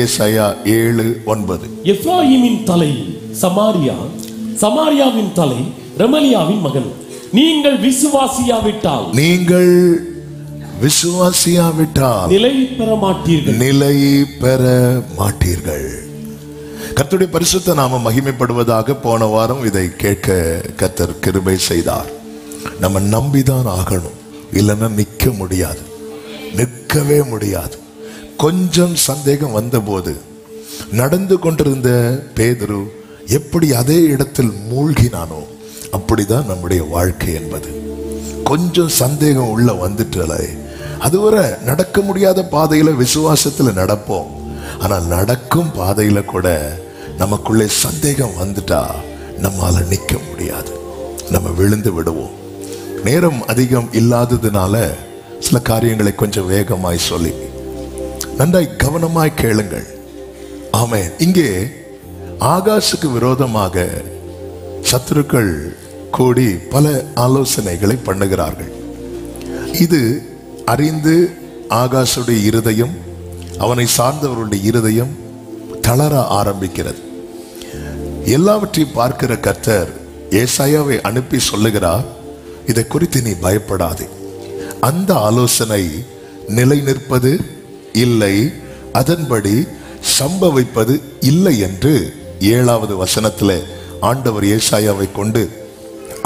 ஏசாயா 7:9. எப்ராயிமின் தலை சமாரியா, சமாரியாவின் தலை ரெமலியாவின் மகன். நீங்கள் விசுவாசியாவிட்டால் நிலை பெற மாட்டீர்கள், நிலை பெற மாட்டீர்கள். கர்த்தருடைய பரிசுத்த நாமம் மகிமைப்படுவதாக. போன வாரம் இதை கேட்க கர்த்தர் கிருபை செய்தார். நம்ம நம்பிதான் ஆகணும், இல்லைன்னா நிற்கவே முடியாது. கொஞ்சம் சந்தேகம் வந்தபோது நடந்து கொண்டிருந்த பேதுரு எப்படி அதே இடத்தில் மூழ்கினானோ அப்படிதான் நம்முடைய வாழ்க்கை என்பது. கொஞ்சம் சந்தேகம் உள்ள வந்துட்டாலே அதுவரை நடக்க முடியாத பாதையில விசுவாசத்துல நடப்போம். ஆனால் நடக்கும் பாதையில கூட நமக்குள்ளே சந்தேகம் வந்துட்டா நம்மால நிற்க முடியாது, நம்ம விழுந்து விடுவோம். நேரம் அதிகம் இல்லாததுனால சில காரியங்களை கொஞ்சம் வேகமாய் சொல்லி நன்றாய் கவனமாய் கேளுங்கள். ஆமென். இங்கே ஆகாசுக்கு விரோதமாக சத்துருக்கள் கூடி பல ஆலோசனைகளை பண்ணுகிறார்கள். இது அறிந்து ஆகாசுடைய இருதயம், அவனை சார்ந்தவர்களுடைய இருதயம் தளர ஆரம்பிக்கிறது. எல்லாவற்றையும் பார்க்கிற கர்த்தர் ஏசாயாவை அனுப்பி சொல்லுகிறார், இதை குறித்து நீ பயப்படாதே. அந்த ஆலோசனை நிலை நிற்பது இல்லை, அதன்படி சம்பவிப்பது இல்லை என்று 7வது வசனத்தில் ஆண்டவர் ஏசாயாவை கொண்டு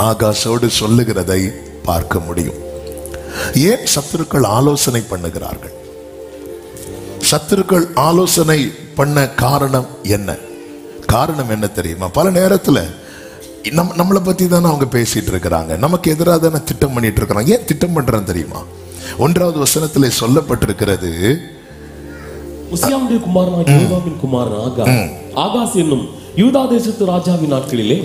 ஆகாசோடு சொல்லுகிறதை பார்க்க முடியும். ஏன் சத்துருக்கள் ஆலோசனை பண்ணுகிறார்கள்? சத்துருக்கள் ஆலோசனை பண்ண காரணம் என்ன? காரணம் என்ன தெரியுமா? பல நேரத்தில் நம்மளை பத்தி தானே அவங்க பேசிட்டு இருக்கிறாங்க, நமக்கு எதிராக தானே திட்டம் பண்ணிட்டு இருக்கிறாங்க. ஏன் திட்டம் பண்றேன்னு தெரியுமா? 1வது வசனத்தில் சொல்லப்பட்டிருக்கிறது, உசியாவுடைய குமாரனாகிய யோதாமின் குமாரன் ஆகாஸ் என்னும் யூதா தேசத்து ராஜாவின் நாட்களிலே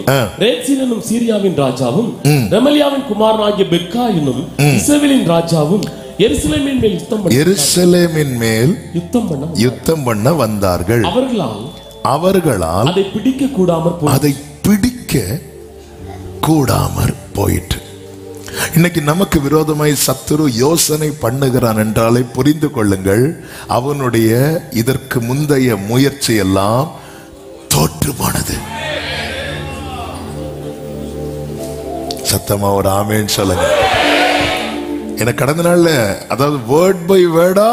ரேத்சீன் என்னும் சீரியாவின் ராஜாவும் ரெமலியாவின் குமாரனாகிய பெக்கா என்னும் இஸ்ரவேலின் ராஜாவும் எருசலேமின் மேல் யுத்தம் பண்ண வந்தார்கள். அவர்களால் அதை பிடிக்க கூடாமற் போயிற்று. இன்னைக்கு நமக்கு விரோதமாய் சத்துரு யோசனை பண்ணுகிறான் என்றாலே புரிந்து கொள்ளுங்கள், அவனுடைய இதற்கு முந்தைய முயற்சி எல்லாம் தோற்று போனது. சத்தமா ஒரு ஆமேன்னு சொல்லுங்க. எனக்கு கடந்த நாள்ல அதாவது வேர்ட் பை வேர்டா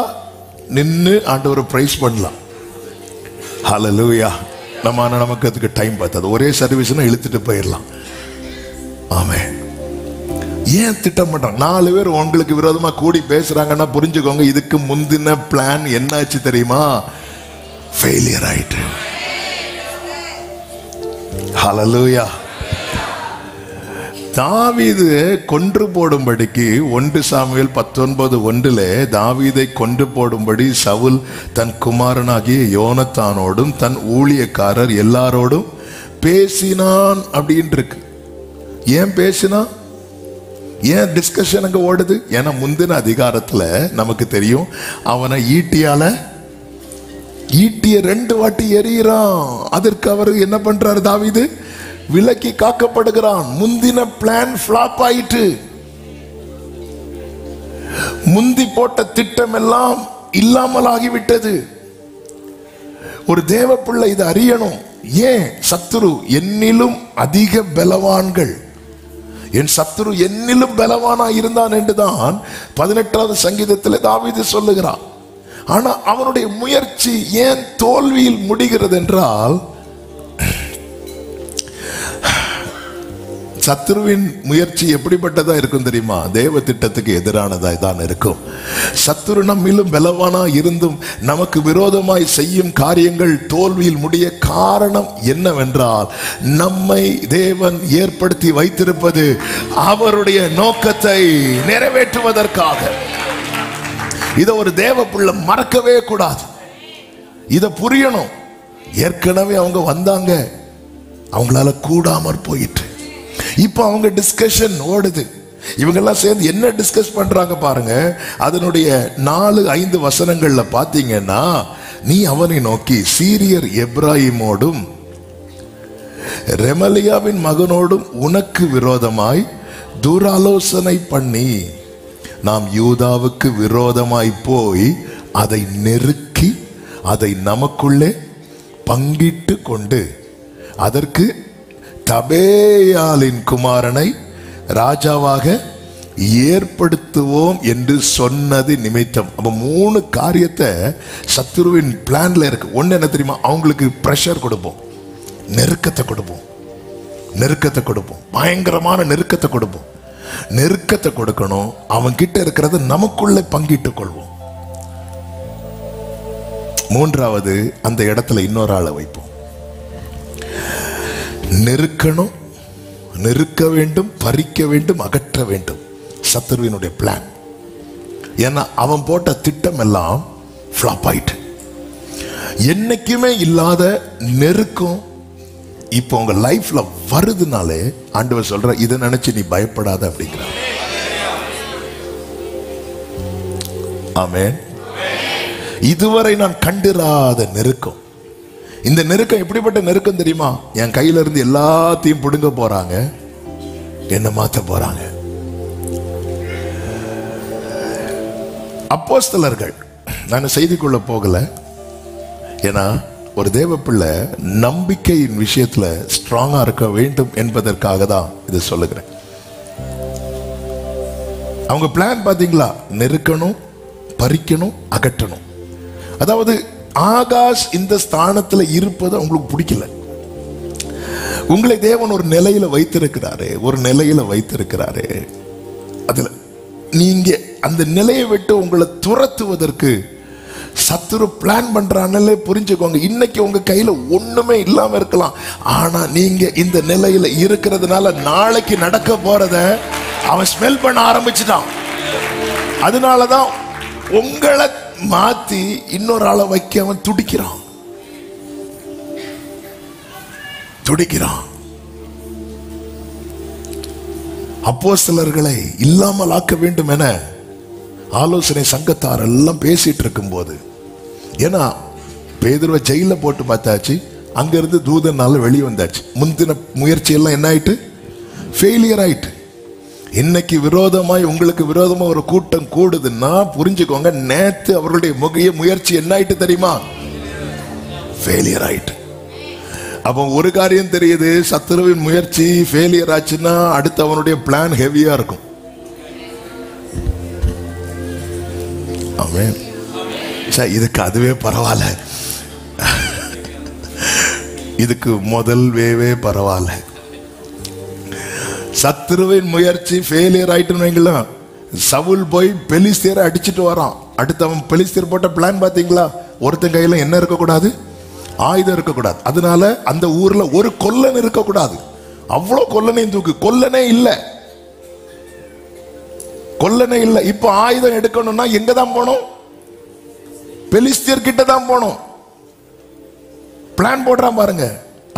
நின்று ஆண்டவரை பிரைஸ் பண்ணலாம். ஹல்லேலூயா. நமக்கு அதுக்கு டைம் பார்த்தாது, ஒரே சர்வீஸ்னா இழுத்துட்டு போயிடலாம். ஆமென். ஏன் திட்டம் பண்றாங்க? 4 பேர் உங்களுக்கு விரோதமா கூடி பேசுறாங்கன்னா புரிஞ்சுக்கோங்க, இதுக்கு முந்தின பிளான் என்னாச்சு தெரியுமா? ஃபெயிலியர் ஆயிட்டு. ஹல்லேலூயா. தாவீது கொன்று போடும்படிக்கு 1 சாமுவேல் 19:1 தாவீதை கொன்று போடும்படி சவுல் தன் குமாரனாகிய யோனத்தானோடும் தன் ஊழியக்காரர் எல்லாரோடும் பேசினான் அப்படின்னு இருக்கு. ஏன் பேசினா? ஏன் டிஸ்கஷன் அங்க ஓடுது? ஏன்னா முந்தின அதிகாரத்துல நமக்கு தெரியும், அவனை ஈட்டிய 2 வாட்டி எறிகிறான். அதற்கு அவர் என்ன பண்றாரு? தாவீது விலக்கி காக்கப்படுகிறான். முந்தின பிளான் ஃபிளாப் ஆயிட்டு, முந்தி போட்ட திட்டம் எல்லாம் இல்லாமல் ஆகிவிட்டது. ஒரு தேவ பிள்ளை இதை அறியணும். ஏன்? சத்துரு என்னிலும் அதிக பலவான்கள், என் சத்துரு என்னிலும் பலவானா இருந்தான் என்றுதான் 18வது சங்கீதத்தில் தாவீது சொல்லுகிறான். ஆனா அவனுடைய முயற்சி ஏன் தோல்வியில் முடிகிறது என்றால், சத்துருவின் முயற்சி எப்படிப்பட்டதா இருக்கும் தெரியுமா? தேவ திட்டத்துக்கு எதிரானதா தான் இருக்கும். சத்துரு நம்மிலும் பலவானா இருந்தும் நமக்கு விரோதமாய் செய்யும் காரியங்கள் தோல்வியில் முடிய காரணம் என்னவென்றால், நம்மை தேவன் ஏற்படுத்தி வைத்திருப்பது அவருடைய நோக்கத்தை நிறைவேற்றுவதற்காக. இதை ஒரு தேவ பிள்ளை மறக்கவே கூடாது. இதை புரியணும். ஏற்கனவே அவங்க வந்தாங்க, அவங்களால கூடாமற் போயிட்டு இப்ப அவங்க டிஸ்கஷன் ஓடுது. இவங்கெல்லாம் சேர்ந்து என்ன டிஸ்கஸ் பண்றாங்க பாருங்க. அதனுடைய 4-5 வசனங்கள்ல பாத்தீங்கன்னா, நீ அவனை நோக்கி சீரியர் எப்ராயிமோடும் ரெமலியாவின் மகனோடும் உனக்கு விரோதமாய் துராலோசனை பண்ணி நாம் யூதாவுக்கு விரோதமாய் போய் அதை நெருக்கி அதை நமக்குள்ளே பங்கிட்டு கொண்டு அதற்கு தபேயாலின் குமாரனை ராஜாவாக ஏற்படுத்துவோம் என்று சொன்னது நிமித்தம். அப்ப 3 காரியத்தை சத்துருவின் பிளான்ல இருக்கு. ஒண்ணு என்ன தெரியுமா? அவங்களுக்கு பிரஷர் கொடுப்போம், நெருக்கத்தை கொடுப்போம், நெருக்கத்தை கொடுப்போம், பயங்கரமான நெருக்கத்தை கொடுப்போம். நெருக்கத்தை கொடுக்கணும், அவன் கிட்ட இருக்கிறத நமக்குள்ளே பங்கிட்டுக் கொள்வோம். 3வது, அந்த இடத்துல இன்னொரு ஆளை வைப்போம். நெருக்கணும், நெருக்க வேண்டும், பறிக்க வேண்டும், அகற்ற வேண்டும். சத்துருவினுடைய பிளான். ஏன்னா அவன் போட்ட திட்டம் எல்லாம் ஃப்ளாப் ஆயிட்டு. என்னைக்குமே இல்லாத நெருக்கம் இப்போ உங்க லைஃப்ல வருதுனாலே ஆண்டவர் சொல்ற, இதை நினைச்சு நீ பயப்படாத அப்படிங்கிற. ஆமென். இதுவரை நான் கண்டிராத நெருக்கம். இந்த நெருக்கம் எப்படிப்பட்ட நெருக்கம் தெரியுமா? என் கையில இருந்து எல்லாத்தையும் பிடுங்க போறாங்க, என்ன மாத்த போறாங்க. அப்போஸ்தலர்கள், நான் செய்திக்குள்ள போகல, ஏன்னா ஒரு தேவ பிள்ளை நம்பிக்கையின் விஷயத்துல ஸ்ட்ராங்கா இருக்க வேண்டும் என்பதற்காக தான் இது சொல்லுகிறேன். அவங்க பிளான் பாத்தீங்களா? நெருக்கணும், பறிக்கணும், அகற்றணும். அதாவது ஆகாஷ் இந்த ஸ்தானத்துல இருப்பது உங்களுக்கு பிடிக்கல. உங்களை தேவன் ஒரு நிலையில வைத்திருக்கிறாரு, ஒரு நிலையில வைத்திருக்கிறாரு. அதுல நீங்க அந்த நிலையை விட்டு உங்களை துரத்துவதற்கு சத்துரு பிளான் பண்றானே புரிஞ்சுக்கோங்க. இன்னைக்கு உங்க கையில ஒண்ணுமே இல்லாம இருக்கலாம், ஆனா நீங்க இந்த நிலையில இருக்கிறதுனால நாளைக்கு நடக்க போறத அவன் ஸ்மெல் பண்ண ஆரம்பிச்சுட்டான். அதனாலதான் உங்களை மாத்தி இன்னொரு ஆளை வைக்க அவன் துடிக்கிறான், துடிக்கிறான். அப்போஸ்தலர்களை இல்லாமல் ஆக்க வேண்டும் என ஆலோசனை சங்கத்தார் எல்லாம் பேசிட்டு இருக்கும் போது, ஏன்னா பேதுருவை ஜெயில போட்டு பார்த்தாச்சு, அங்கிருந்து தூதனால வெளியே வந்தாச்சு. முந்தின முயற்சி எல்லாம் என்ன ஆயிட்டு? ஃபெயிலியர் ஆயிட்டு. இன்னைக்கு விரோதமாய் உங்களுக்கு விரோதமா ஒரு கூட்டம் கூடுதுன்னா புரிஞ்சுக்கோங்க, நேத்து அவர்களுடைய முயற்சி என்ன ஆயிட்டு தெரியுமா? ஃபெயிலியர் ஆயிட்டு. அப்போ ஒரு காரியம் தெரியுது, சத்துருவின் முயற்சி ஃபெயிலியர் ஆச்சுன்னா அடுத்து அவனுடைய பிளான் ஹெவியா இருக்கும். ஆமென். இதுக்கு அதுவே பரவாயில்ல, இதுக்கு முதல் வேவே பரவாயில்ல. சத்துருவின் முயற்சி ஃபெயிலியர் ஆயிட்டுன்னு சவுல் போய் பெலிஸ்தியரை அடிச்சுட்டு வரான். அடுத்து அவன் பெலிஸ்தியர் போட்ட பிளான் பாத்தீங்களா? ஒருத்தன் கையில என்ன இருக்கக்கூடாது? ஆயுதம் இருக்கக்கூடாது. அதனால அந்த ஊர்ல ஒரு கொல்லன் இருக்கக்கூடாது. அவ்வளவு கொல்லனையும் தூக்கு. கொல்லனே இல்ல, கொல்லனே இல்ல. இப்ப ஆயுதம் எடுக்கணும்னா எங்க தான் போனோம்? பெலிஸ்தியர் கிட்ட தான் போனோம். பிளான் போடுறான் பாருங்க,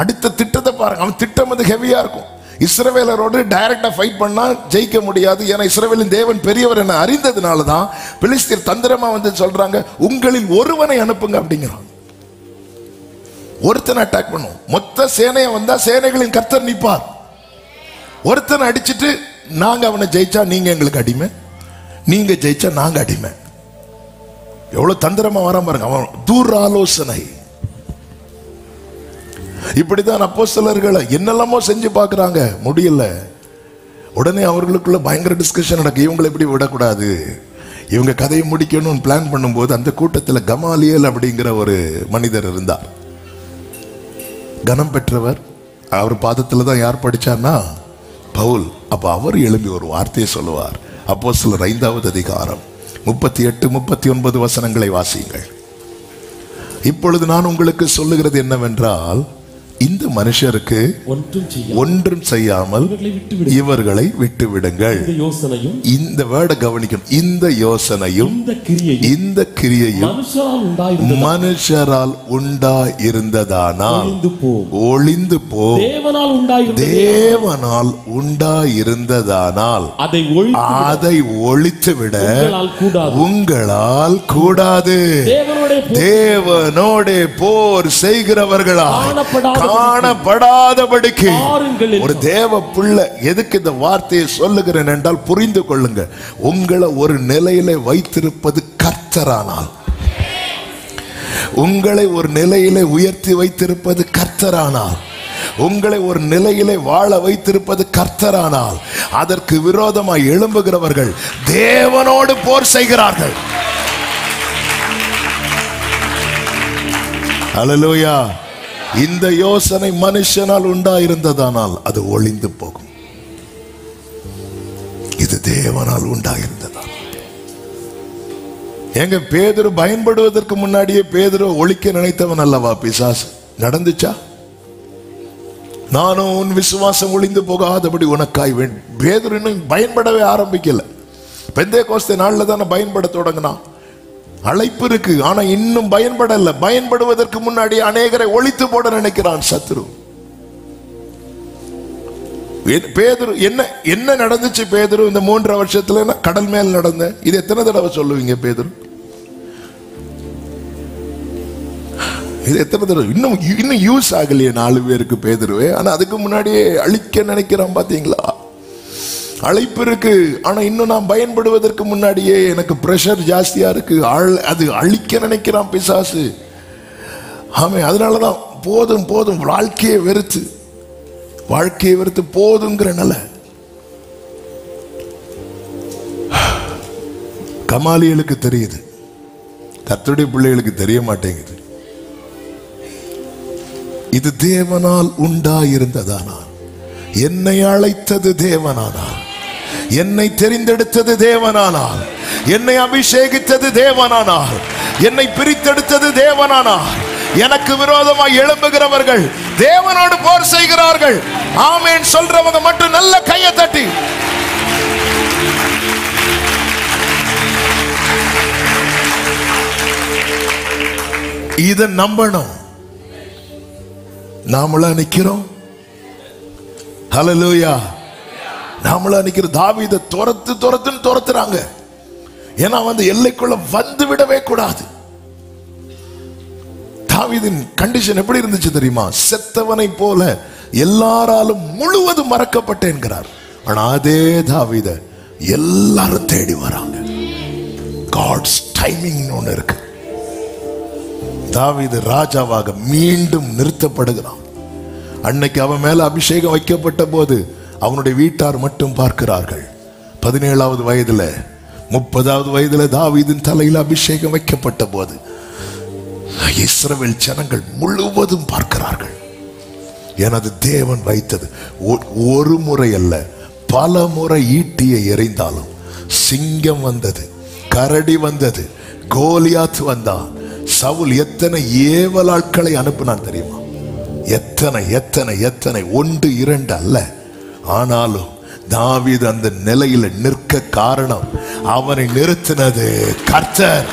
அடுத்த திட்டத்தை பாருங்க. அவன் திட்டம் வந்து ஹெவியா இருக்கும். இஸ்ரவேலரோடு டைரக்டா ஃபைட் பண்ணா ஜெயிக்க முடியாது. ஏன்னா இஸ்ரவேலின் தேவன் பெரியவர் என அறிந்ததுனாலதான் பெலிஸ்தியர் தந்திரமா வந்து சொல்றாங்க, உங்களில் ஒருவனை அனுப்புங்க அப்படிங்கிறான். ஒருத்தனை அட்டாக் பண்ணும். மொத்த சேனையை வந்தா சேனைகளின் கர்த்தர் நிற்பார். ஒருத்தனை அடிச்சுட்டு நாங்க அவனை ஜெயிச்சா நீங்க எங்களுக்கு அடிமை, நீங்க ஜெயிச்சா நாங்க அடிமை. எவ்வளவு தந்திரமா வர பாருங்க. அவன் தூர ஆலோசனை. இப்படிதான் அப்போஸ்தலர்களை என்னெல்லாமோ செஞ்சு பார்க்கறாங்க, முடியல. உடனே அவர்களுக்குள்ள பயங்கர டிஸ்கஷன் நடக்கு. இவங்களை எப்படி விடக்கூடாது, இவங்க கதையை முடிக்கணும்னு பிளான் பண்ணும்போது அந்த கூட்டத்தில் கமாலியல் அப்படிங்கிற ஒரு மனிதர் இருந்தார். கனம் பெற்றவர். அவர் பாதத்தில் தான் யார் படிச்சார்னா பவுல். அப்ப அவர் எழும்பி ஒரு வார்த்தையை சொல்லுவார். அப்போஸ்தலர் 5வது அதிகாரம் 38, 39 வசனங்களை வாசியுங்கள். இப்பொழுது நான் உங்களுக்கு சொல்லுகிறது என்னவென்றால், இந்த மனுஷருக்கு ஒன்றும் செய்யாமல் இவர்களை விட்டு விடுங்கள். இந்த வேர்டை கவனிக்கணும். இந்த யோசனையும் இந்த கிரியையும் மனுஷரால் உண்டாயிருந்ததானால் ஒளிந்து போ. தேவனால் உண்டாயிருந்ததானால் அதை ஒழித்துவிட உங்களால் கூடாது. தேவனோட போர் செய்கிறவர்களால் காணப்படாதபடிக்கு. ஒரு தேவ பிள்ளை எதுக்கு இந்த வார்த்தையை சொல்லுகிறேன் என்றால் புரிந்து கொள்ளுங்க. உங்களை ஒரு நிலையில வைத்திருப்பது கர்த்தரானால், உங்களை ஒரு நிலையிலே உயர்த்தி வைத்திருப்பது கர்த்தரானால், உங்களை ஒரு நிலையிலே வாழ வைத்திருப்பது கர்த்தரானால், அதற்கு விரோதமாய் எழும்புகிறவர்கள் தேவனோடு போர் செய்கிறார்கள். அல்லேலூயா. இந்த யோசனை மனுஷனால் உண்டாயிருந்ததானால் அது ஒளிந்து போகும். இது தேவனால் உண்டாயிருந்ததால். எங்க பேதுரு பயன்படுவதற்கு முன்னாடியே பேதுரு ஒழிக்க நினைத்தவன் அல்லவா பிசாசு? நடந்துச்சா? நானும் உன் விசுவாசம் ஒளிந்து போகாதபடி உனக்காய் வேண்டும். பேதுரு இன்னும் பயன்படவே ஆரம்பிக்கல. பெந்தேகோஸ்தே நாள்ல தானே பயன்பட தொடங்கினான். அழைப்பு இருக்கு, ஆனா இன்னும் பயன்படல. பயன்படுவதற்கு முன்னாடி அநேகரை ஒழித்து போட நினைக்கிறான் சத்துரு. பேதுரு என்ன நடந்துச்சு? பேதுரு இந்த 3 வருஷத்துல கடல் மேல் நடந்த இது எத்தனை தடவை சொல்லுவீங்க? பேதுரு இது எத்தனை தடவை? இன்னும் யூஸ் ஆகலையே 4 பேருக்கு பேதுருவே. ஆனா அதுக்கு முன்னாடியே அழிக்க நினைக்கிறான். பாத்தீங்களா? அழைப்பு இருக்கு, ஆனா இன்னும் நான் பயன்படுவதற்கு முன்னாடியே எனக்கு பிரஷர் ஜாஸ்தியா இருக்கு. அது அழிக்க நினைக்கிறான் பிசாசு. ஆமே, அதனாலதான் போதும் போதும் வாழ்க்கையை வெறுத்து போதுங்கிற நிலை. கமாலியலுக்கு தெரியுது, கர்த்தருடைய பிள்ளைகளுக்கு தெரிய மாட்டேங்குது. இது தேவனால் உண்டாயிருந்ததானால், என்னை அழைத்தது தேவனானால், என்னை தெரிந்தெடுத்தது தேவனானால், என்னை அபிஷேகித்தது தேவனானால், என்னை பிரித்தெடுத்தது தேவனானால், எனக்கு விரோதமாய் எழும்புகிறவர்கள் தேவனோடு போர் செய்கிறார்கள். ஆமென் சொல்றவங்க மட்டும் நல்ல கையை தட்டி இதை நம்பணும். நாமளா நிக்கிறோம். ஹல்லேலூயா. நாமளா நிக்கிற தாவீதை துரத்துறாங்க. ஏன்னா எல்லைக்குள்ள வந்து விடவே கூடாது. தாவீதின் கண்டிஷன் எப்படி இருந்துச்சு தெரியுமா? செத்தவனை போல எல்லாராலும் முழுவதும் மறக்கப்பட்டேன் என்கிறார். ஆனா அதே தாவீத எல்லாரும் தேடி வராங்க. காட்ஸ் டைமிங் ஒன்று இருக்கு. தாவீது ராஜாவாக மீண்டும் நிறுத்தப்படுகிறான். அன்னைக்கு அவன் மேல அபிஷேகம் வைக்கப்பட்ட போது அவனுடைய வீட்டார் மட்டும் பார்க்கிறார்கள். 17வது வயதுல 30வது வயதுல தாவீதின் தலையில் அபிஷேகம் வைக்கப்பட்ட போது இஸ்ரவேல் ஜனங்கள் முழுவதும் பார்க்கிறார்கள். எனது தேவன் வைத்தது. ஒரு முறை அல்ல, பல முறை ஈட்டியை எறிந்தாலும் சிங்கம் வந்தது, கரடி வந்தது, கோலியாத் வந்தான். சவுல் எத்தனை ஏவலாட்களை அனுப்பினான் தெரியுமா? எத்தனை எத்தனை எத்தனை, 1 2 அல்ல. ஆனாலும் தாவீது அந்த நிலையில நிற்க காரணம், அவனை நிறுத்தினது கர்த்தர்.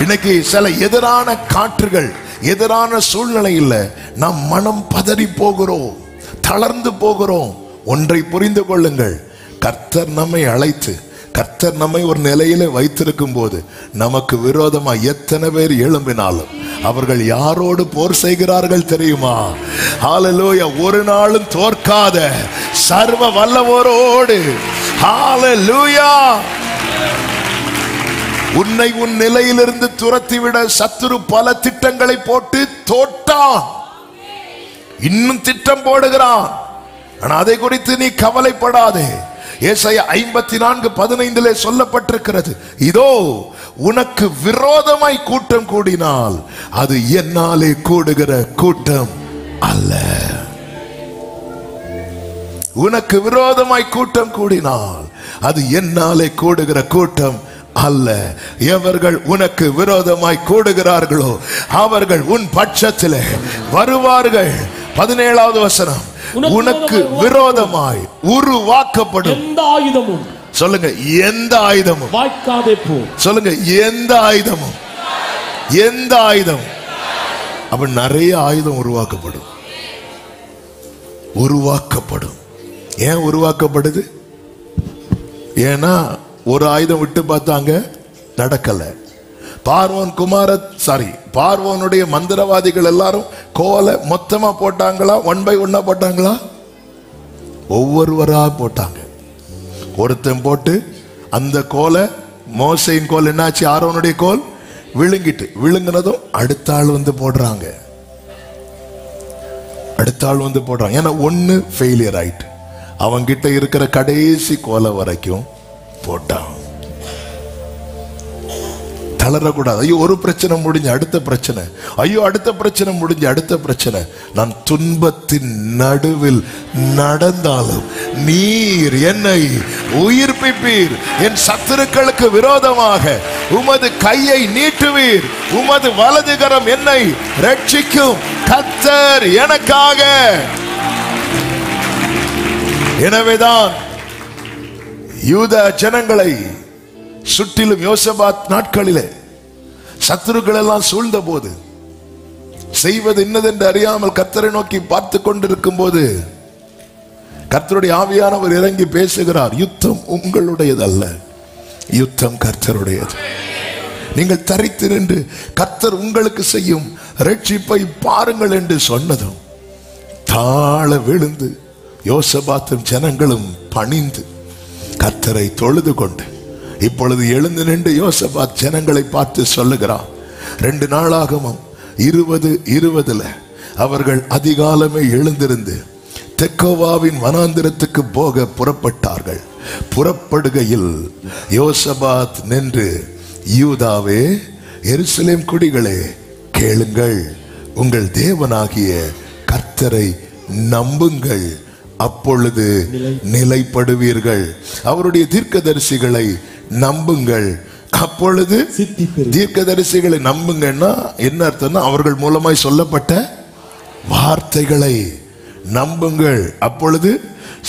இன்னைக்கு சில எதிரான காற்றுகள், எதிரான சூழ்நிலையில் நாம் மனம் பதறி போகிறோம், தளர்ந்து போகிறோம். ஒன்றை புரிந்து கொள்ளுங்கள், கர்த்தர் நம்மை அழைத்து, கர்த்தர் நம்மை ஒரு நிலையில வைத்திருக்கும் போது நமக்கு விரோதமா எத்தனை பேர் எழும்பினாலும் அவர்கள் யாரோடு போர் செய்கிறார்கள் தெரியுமா? ஹல்லேலூயா. ஒரு நாளும் தோற்காத சர்வ வல்லவரோடு. ஹல்லேலூயா. உன்னை உன் நிலையிலிருந்து துரத்திவிட சத்துரு பல திட்டங்களை போட்டு தோட்டான், இன்னும் திட்டம் போடுகிறான். ஆனா அதை குறித்து நீ கவலைப்படாதே. ஏசாயா 54:15 சொல்லப்பட்டிருக்கிறது, இதோ உனக்கு விரோதமாய் கூட்டம் கூடினால் அது என்னாலே கூடுகிற கூட்டம் அல்ல. உனக்கு விரோதமாய் கூட்டம் கூடினால் அது என்னாலே கூடுகிற கூட்டம் அல்ல. எவர்கள் உனக்கு விரோதமாய் கூடுகிறார்களோ அவர்கள் உன் பட்சத்திலே வருவார்கள். 17வது வசனம், உனக்கு விரோதமாய் உருவாக்கப்படும் எந்த ஆயுதமும், சொல்லுங்க, எந்த ஆயுதமும் வாய்க்காதே போ. சொல்லுங்க, எந்த ஆயுதமும். எந்த ஆயுதம்? அப்ப நிறைய ஆயுதம் உருவாக்கப்படும். உருவாக்கப்படும். ஏன் உருவாக்கப்படுது? ஏன்னா ஒரு ஆயுதம் விட்டு பார்த்தாங்க, நடக்கல. பார்வோனுடைய மந்திரவாதிகள் எல்லாரும் கோலை மொத்தமா போட்டாங்களா, 1 by 1 போட்டாங்களா? ஒவ்வொருவரா போட்டாங்க. ஒருத்தன் போட்டு அந்த கோலை, மோசையின் கோல் என்னாச்சு? ஆரோனுடைய கோல் விழுங்கிட்டு விழுங்கினதும் அடுத்த ஆள் வந்து போடுறாங்க. அடுத்த ஆள் வந்து போடுறாங்க. ஏன்னா ஒன்னு ஃபெயிலியர் ஆயிட்டு அவங்கிட்ட இருக்கிற கடைசி கோலை வரைக்கும் போட்டான். தளரக்கூடாது. ஐயோ ஒரு பிரச்சனை முடிஞ்சு அடுத்த பிரச்சனை, ஐயோ அடுத்த பிரச்சனை முடிஞ்சு அடுத்த பிரச்சனை. நான் துன்பத்தின் நடுவில் நடந்தாலும் நீர் என்னை உயிர்ப்பிப்பீர். என் சத்துருக்களுக்கு விரோதமாக உமது கையை நீட்டுவீர். உமது வலதுகரம் என்னை ரட்சிக்கும். கர்த்தர் எனக்காக. எனவேதான் யூத ஜனங்களை சுற்றிலும் யோசபாத் நாட்களிலே சத்துருக்கள் எல்லாம் சூழ்ந்த போது செய்வது இன்னதென்று அறியாமல் கர்த்தரை நோக்கி பார்த்து கொண்டிருக்கும் போது கர்த்தருடைய ஆவியானவர் இறங்கி பேசுகிறார். யுத்தம் உங்களுடையதல்ல, யுத்தம் கர்த்தருடையது. நீங்கள் தரித்து நின்று கர்த்தர் உங்களுக்கு செய்யும் ரட்சிப்பை பாருங்கள் என்று சொன்னதும் தாழ விழுந்து யோசபாத்தும் ஜனங்களும் பணிந்து கர்த்தரை தொழுது கொண்டு இப்பொழுது எழுந்து நின்று யோசபாத் ஜனங்களை பார்த்து சொல்லுகிறார். 2 நாளாகமம் 20:20 அவர்கள் அதிகாலமே எழுந்திருந்து தெக்கோவாவின் வனாந்திரத்துக்கு போக புறப்பட்டார்கள். புறப்படுகையில் யோசபாத் நின்று, யூதாவே எருசலேம் குடிகளே கேளுங்கள், உங்கள் தேவனாகிய கர்த்தரை நம்புங்கள், அப்பொழுது நிலைப்படுவீர்கள். அவருடைய தீர்க்கதரிசிகளை நம்புங்கள், அப்பொழுது தீர்க்கதரிசிகளை நம்புங்கன்னா என்ன அர்த்தம்னா அவர்கள் மூலமாய் சொல்லப்பட்ட வார்த்தைகளை நம்புங்கள், அப்பொழுது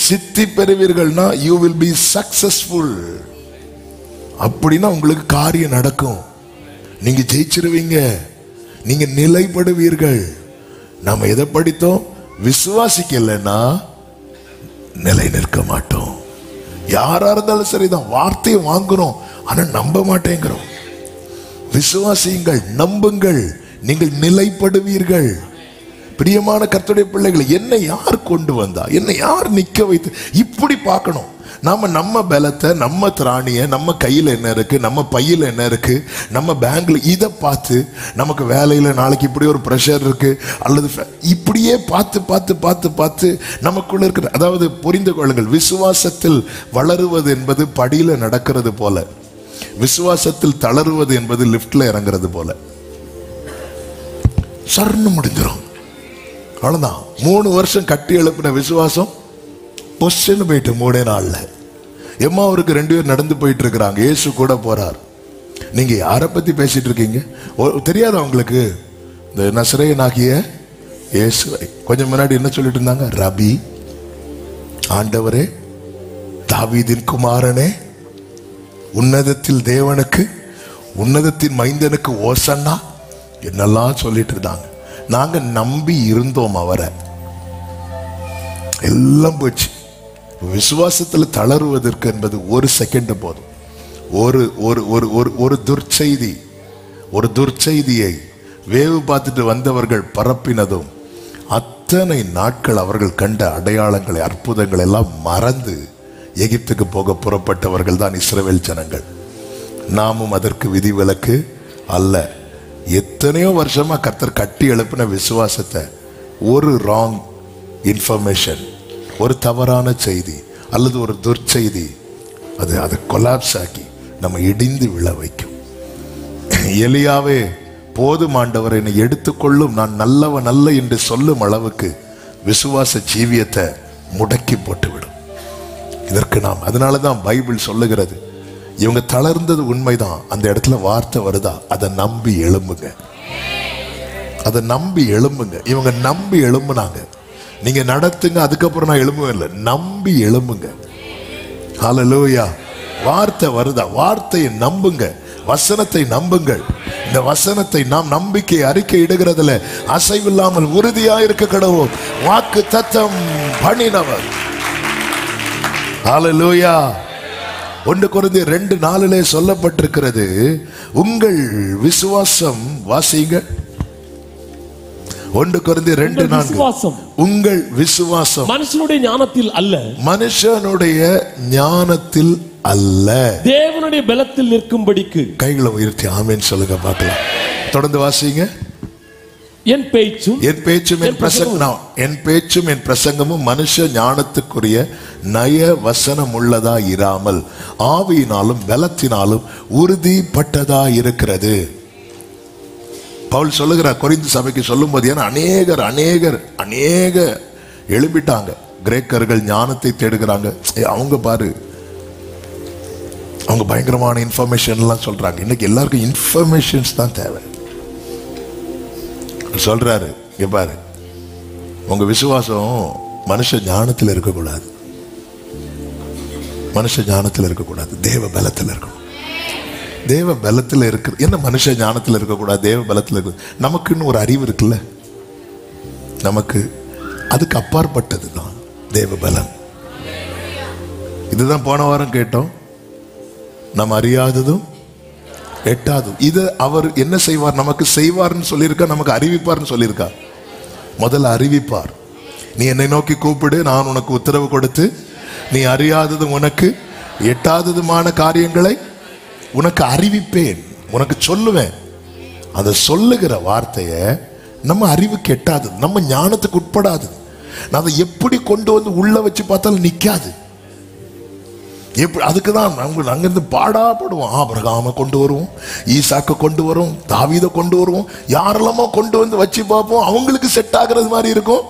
சித்தி பெறுவீர்கள்னா you will be successful. அப்படின்னா உங்களுக்கு காரியம் நடக்கும், நீங்க ஜெயிச்சிருவீங்க, நீங்க நிலைப்படுவீர்கள். நாம எதை படித்தோம்? விசுவாசிக்கலன்னா நிலை நிற்க மாட்டோம். யாரா இருந்தாலும் சரிதான், வார்த்தையை வாங்குறோம் ஆனா நம்ப மாட்டேங்கிறோம். விசுவாசியுங்கள், நம்புங்கள், நீங்கள் நிலைப்படுவீர்கள். பிரியமான கர்த்தருடைய பிள்ளைகளை, என்னை யார் கொண்டு வந்தா, என்னை யார் நிக்க வைத்து, இப்படி பார்க்கணும். நாம நம்ம பலத்தை, நம்ம திராணிய, நம்ம கையில் என்ன இருக்கு, நம்ம பையில் என்ன இருக்கு, நம்ம பேங்க்ல இதை பார்த்து நமக்கு வேலையில நாளைக்கு இப்படி ஒரு பிரஷர் இருக்கு அல்லது இப்படியே பார்த்து பார்த்து பார்த்து பார்த்து நமக்குள்ள இருக்கிற, அதாவது புரிந்து கொள்ளுங்கள், விசுவாசத்தில் வளருவது என்பது படியில நடக்கிறது போல, விசுவாசத்தில் தளருவது என்பது லிப்ட்ல இறங்குறது போல. சர்ன்னு முடிஞ்சிடும், அவ்வளவுதான். 3 வருஷம் கட்டி எழுப்பின விசுவாசம் பொஸ்ன்னு போயிட்டு 3 நாள்ல. எம்மாவூருக்கு 2 பேர் நடந்து போயிட்டு இருக்கிறாங்க, இயேசு கூட போறார். நீங்க யாரை பத்தி பேசிட்டு இருக்கீங்க தெரியாத உங்களுக்கு? இந்த நசரேயனாகிய இயேசுவை. கொஞ்சம் முன்னாடி என்ன சொல்லிட்டு இருந்தாங்க? ரபி, ஆண்டவரே, தாவீதின் குமாரனே, உன்னதத்தில் தேவனுக்கு, உன்னதத்தின் மைந்தனுக்கு ஓசன்னா, என்னெல்லாம் சொல்லிட்டு இருந்தாங்க. நாங்க நம்பி இருந்தோம் அவரை, எல்லாம் போச்சு. விசுவாசத்தில் தளருவதற்கு என்பது 1 செகண்ட் போதும். ஒரு துர்ச்செய்தி, ஒரு துர்ச்செய்தியை வேவு பார்த்துட்டு வந்தவர்கள் பரப்பினதும் அத்தனை நாட்கள் அவர்கள் கண்ட அடையாளங்களை, அற்புதங்கள் எல்லாம் மறந்து எகிப்துக்கு போக புறப்பட்டவர்கள் தான் இஸ்ரவேல் ஜனங்கள். நாமும் அதற்கு விதிவிலக்கு அல்ல. எத்தனையோ வருஷமா கர்த்தர் கட்டி எழுப்பின விசுவாசத்தை ஒரு ராங் இன்ஃபர்மேஷன், ஒரு தவறான செய்தி அல்லது ஒரு துர்ச்செய்தி அதை கொலாப்ஸ் ஆக்கி நம்ம இடிந்து விழ வைக்கும். எலியாவே, போதும் ஆண்டவர், என்னை எடுத்துக்கொள்ளும், நான் நல்லவன் அல்ல என்று சொல்லும் அளவுக்கு விசுவாச ஜீவியத்தை முடக்கி போட்டுவிடும். இதற்கு நாம், அதனாலதான் பைபிள் சொல்லுகிறது, இவங்க தளர்ந்தது உண்மைதான், அந்த இடத்துல வார்த்தை வருதா, அதை நம்பி எழும்புங்க, அதை நம்பி எழும்புங்க. இவங்க நம்பி எழும்புனாங்க. நீங்க நடத்துங்க, அதுக்கப்புறம் நான் எழும்புவேன் இல்லை, நம்பி எழும்புங்க. ஹல்லேலூயா. வார்த்தை வருதா, வார்த்தையை நம்புங்க, வசனத்தை நம்புங்கள். இந்த வசனத்தை நாம் நம்பிக்கை அறிக்கை இடுகிறதுல அசைவில்லாமல் உறுதியாயிருக்க கடவோம். வாக்கு தத்தம் பண்ணினவர். ஹல்லேலூயா. 1 கொரிந்தியர் 2:4 சொல்லப்பட்டிருக்கிறது, உங்கள் விசுவாசம், வாசிங்க, 1 கொரிந்தியர் 2:4, உங்கள் விசுவாசம் மனுஷனுடைய ஞானத்தில் அல்ல, மனுஷனுடைய ஞானத்தில் அல்ல. தேவனுடைய பலத்தில் நிற்கும்படிக்கு. கைகளை உயர்த்தி ஆமென் சொல்லுங்க பார்க்கலாம். தொடர்ந்து வாசிங்க. என் பேச்சும் என் பிரசங்கமும் மனுஷ ஞானத்துக்குரிய நய வசனம் உள்ளதா இராமல் ஆவியினாலும் பலத்தினாலும் உறுதிப்பட்டதா இருக்கிறது. பவுல் சொல்லுகிறார் கொரிந்து சபைக்கு சொல்லும் போது, ஏன்னா அநேகர் எழும்பிட்டாங்க. கிரேக்கர்கள் ஞானத்தை தேடுகிறாங்க. அவங்க பாரு, அவங்க பயங்கரமான இன்ஃபர்மேஷன் எல்லாம் சொல்றாங்க. இன்னைக்கு எல்லாருக்கும் இன்ஃபர்மேஷன்ஸ் தான் தேவை. சொல்றாரு, இங்க பாரு, உங்க விசுவாசம் மனுஷ ஞானத்தில் இருக்கக்கூடாது, தேவ பலத்தில் இருக்கணும். தேவ பலத்தில் இருக்கு. என்ன மனுஷ ஞானத்தில் இருக்கக்கூடாது, தேவ பலத்தில் இருக்கு. நமக்குன்னு ஒரு அறிவு இருக்குல்ல, நமக்கு அதுக்கு அப்பாற்பட்டது தான் தேவ பலம். இதுதான் போன வாரம் கேட்டோம். நம்ம அறியாததும் எட்டாததும். இது அவர் என்ன செய்வார், நமக்கு செய்வார்னு சொல்லியிருக்கா, நமக்கு அறிவிப்பார்னு சொல்லியிருக்கா. முதல்ல அறிவிப்பார். நீ என்னை நோக்கி கூப்பிடு, நான் உனக்கு உத்தரவு கொடுத்து நீ அறியாததும் உனக்கு எட்டாததுமான காரியங்களை உனக்கு அறிவிப்பேன், உனக்கு சொல்லுவேன். அதை சொல்லுகிற வார்த்தைய நம்ம அறிவுக்கு எட்டாதது, நம்ம ஞானத்துக்கு உட்படாது. நான் அதை எப்படி கொண்டு வந்து உள்ள வச்சு பார்த்தாலும் நிக்காது. அதுக்குதான் அங்கிருந்து பாடாப்படுவோம். ஆபிரகாமை கொண்டு வருவோம், ஈசாக்க கொண்டு வரும், தாவீதை கொண்டு வருவோம், யாரெல்லாமோ கொண்டு வந்து வச்சு பார்ப்போம். அவங்களுக்கு செட் ஆகிறது மாதிரி இருக்கும்,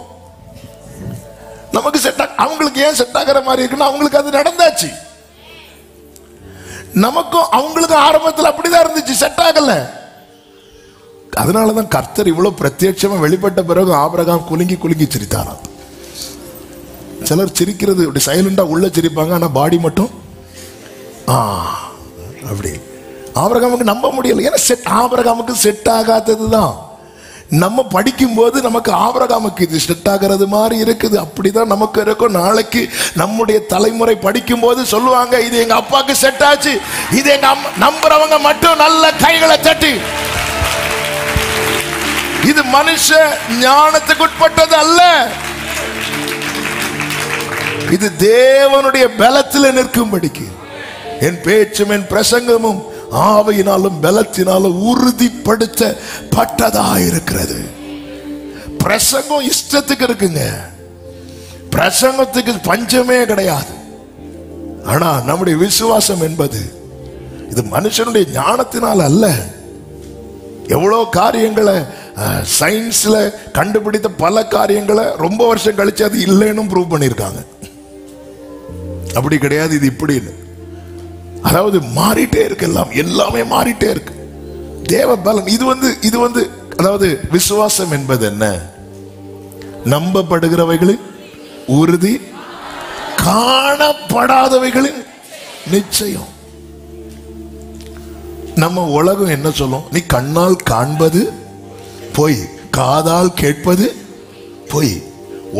நமக்கு அவங்களுக்கு ஏன் செட் ஆகிற மாதிரி இருக்குன்னா அவங்களுக்கு அது நடந்தாச்சு. நமக்கும் அவங்களுக்கும் ஆரம்பத்தில் அப்படிதான் இருந்துச்சு, செட் ஆகல. அதனாலதான் கர்த்தர் இவ்வளவு பிரத்யட்சமா வெளிப்பட்ட பிறகு ஆபிரகாம் குலுங்கி சிரித்தாராம். சிலர் சிரிக்கிறது அப்படி சைலண்டா உள்ள சிரிப்பாங்க, ஆனா பாடி மட்டும் அப்படி. ஆபிரகாமுக்கு நம்ப முடியல, ஏன்னா ஆபிரகாமுக்கு செட் ஆகாததுதான். நம்ம படிக்கும் போது நமக்கு ஆபிரகாமுக்கு இது செட் ஆகிறது மாதிரி இருக்குது. அப்படிதான் நமக்கு இருக்கும். நாளைக்கு நம்முடைய தலைமுறை படிக்கும் போது சொல்லுவாங்க, இது எங்க அப்பாவுக்கு செட் ஆச்சு. இது எங்க நம்புறவங்க மட்டும் நல்ல கைகளை தட்டி. இது மனுஷ ஞானத்துக்கு உட்பட்டது அல்ல, இது தேவனுடைய பலத்தில் நிற்கும்படிக்கு. என் பேச்சும் என் பிரசங்கமும் ஆவியினாலும் பலத்தினாலும் உறுதிப்படுத்தப்பட்டதா இருக்கிறது. பிரசங்கம் இஷ்டத்துக்கு இருக்குங்க, பிரசங்கத்துக்கு பஞ்சமே கிடையாது. ஆனா நம்முடைய விசுவாசம் என்பது இது மனுஷனுடைய ஞானத்தினால் அல்ல. எவ்வளவு காரியங்களை சயின்ஸ்ல கண்டுபிடித்த பல காரியங்களை ரொம்ப வருஷம் கழிச்சு அது இல்லைன்னு ப்ரூவ் பண்ணியிருக்காங்க. அப்படி கிடையாது, இது இப்படின்னு. அதாவது மாறிட்டே இருக்கு, எல்லாமே மாறிட்டே இருக்கு. தேவ பலன் இது வந்து அதாவது விசுவாசம் என்பது என்ன? நம்பப்படுகிறவைகளின் உறுதி, காணப்படாதவைகளின் நிச்சயம். நம்ம உலகம் என்ன சொல்லும்? நீ கண்ணால் காண்பது பொய், காதால் கேட்பது பொய்.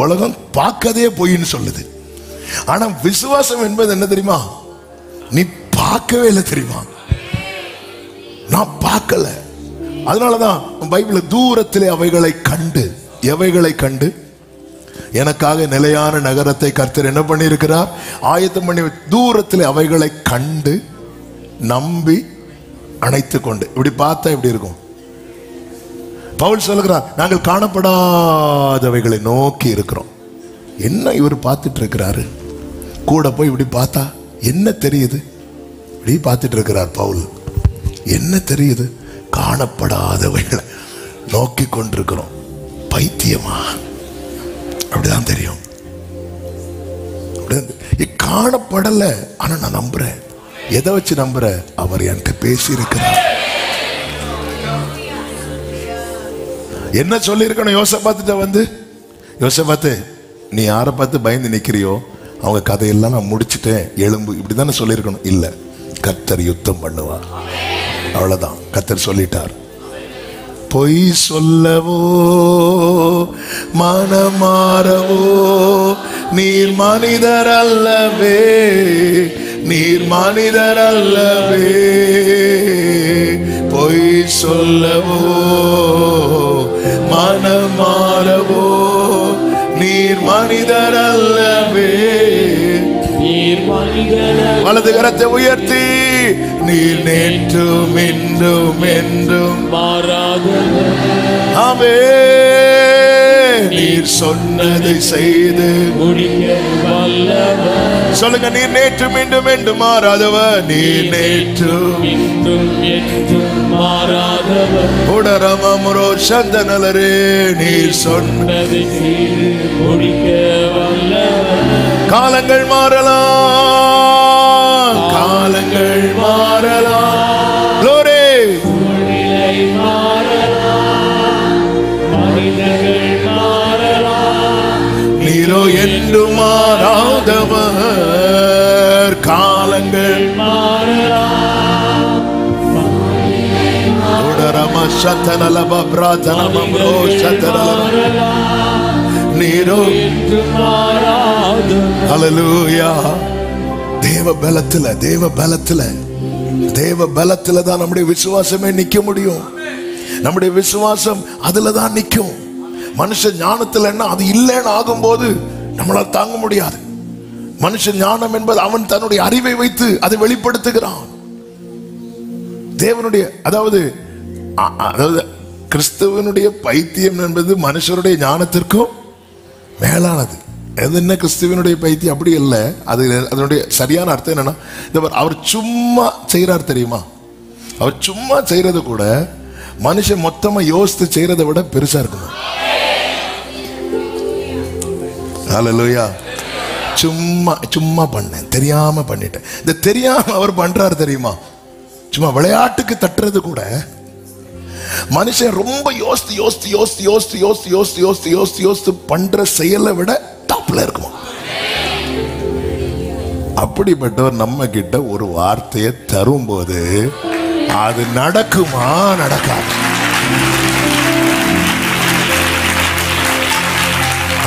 உலகம் பார்க்கதே பொய்ன்னு சொல்லுது. ஆனா விசுவாசம் என்பது என்ன தெரியுமா? நீ பார்க்கவே இல்லை தெரியுமா? நான் பார்க்கல. அதனாலதான் பைபிள்ல தூரத்திலே அவைகளை கண்டு, எவைகளை கண்டு? எனக்காக நிலையான நகரத்தை கர்த்தர் என்ன பண்ணி இருக்கிறார்? ஆயத்தம் பண்ணி. தூரத்திலே அவைகளை கண்டு நம்பி அணைத்து கொண்டு. இப்படி பார்த்தா எப்படி இருக்கும்? பவுல் சொல்லுகிறார், நாங்கள் காணப்படாதவைகளை நோக்கி இருக்கிறோம். என்ன இவர் பார்த்துட்டு இருக்கிறாரு? கூட போய் இப்படி பார்த்தா என்ன தெரியுது? இப்படி பார்த்துட்டு இருக்கிறார் பவுல். என்ன தெரியுது? காணப்படாதவைகளை நோக்கி கொண்டிருக்கிறோம். பைத்தியமா? அப்படிதான் தெரியும். காணப்படல, ஆனா நான் நம்புறேன். எதை வச்சு நம்புற? அவர் என்கிட்ட பேசி இருக்கிறார். என்ன சொல்லி இருக்கணும்? யோசபாத்துட்ட வந்து, யோசபாத்து நீ யாரை பார்த்து பயந்து நிக்கிறியோ அவங்க கதையெல்லாம் நான் முடிச்சுட்டேன், எலும்பு, இப்படிதானே சொல்லியிருக்கணும். இல்ல, கர்த்தர் யுத்தம் பண்ணுவார். அவ்வளவுதான். கர்த்தர் சொல்லிட்டார். பொய் சொல்லவோ மனமாறவோ நீர் மனிதர் அல்லவே, நீர் மனிதர் அல்லவே. பொய் சொல்லவோ மனமாறவோ நீர் மனிதர் அல்லவே. நீர் மனிதர். வலது கரத்தை உயர்த்தி நீர் நேற்றும் இன்றும் என்றும் மாறாதவர். ஆமென். நீர் சொன்னதை செய்து முடிக்க வல்லவர். சொல்லுங்க, நீர் நேற்றும் இன்றும் என்றும் மாறாதவர். நீர் நேற்றும் இன்றும் என்றும் மாறாதவர். உடரமமுரோ சந்தனலரே நீர் சொன்ன சொன்னதை செய்து முடிக்க வல்லவர். காலங்கள் மாறலாம், காலங்கள் மாறலாம். Glory. சூழ்நிலை மாறலாம், மனிதர்கள் மாறலாம், நீரோ என்று மாறாதவர். காலங்கள் மாறலாம், உடரம சந்தனலப பிரார்த்தனமோ சந்தனலப நீரோ என்று மாறாதவர். ஹல்லேலூயா. தேவ பலத்துல, தேவ பலத்துல, தேவ பலத்துல தான் நம்முடைய விசுவாசமே நிக்க முடியும். நம்முடைய விசுவாசம் அதுல தான் நிக்கும். மனுஷ ஞானத்துல என்ன அது இல்லைன்னு ஆகும்போது நம்மளால் தாங்க முடியாது. மனுஷ ஞானம் என்பது அவன் தன்னுடைய அறிவை வைத்து அதை வெளிப்படுத்துகிறான். தேவனுடைய அதாவது கிறிஸ்துவனுடைய பைத்தியம் என்பது மனுஷருடைய ஞானத்திற்கும் மேலானது. அது என்ன கிறிஸ்துவனுடைய பைத்தியம் அப்படி இல்லை. அது அதனுடைய சரியான அர்த்தம் என்னன்னா, அவர் சும்மா செய்யறார் தெரியுமா? அவர் சும்மா செய்யறது கூட மனுஷன் மொத்தமா யோசித்து செய்யறதை விட பெருசா இருக்கணும். ஹல்லேலூயா. சும்மா சும்மா பண்ணேன், தெரியாம பண்ணிட்டேன். இந்த தெரியாம அவர் பண்றாரு தெரியுமா? சும்மா விளையாட்டுக்கு தட்டுறது கூட மனுஷன் ரொம்ப யோசித்து யோசித்து யோசித்து யோசித்து யோசித்து யோசித்து யோசித்து யோசித்து யோசித்து பண்ற செயலை விட டாப்ல இருக்குமா? அப்படிப்பட்டவர் நம்ம கிட்ட ஒரு வார்த்தையை தரும்போது அது நடக்குமா நடக்காது?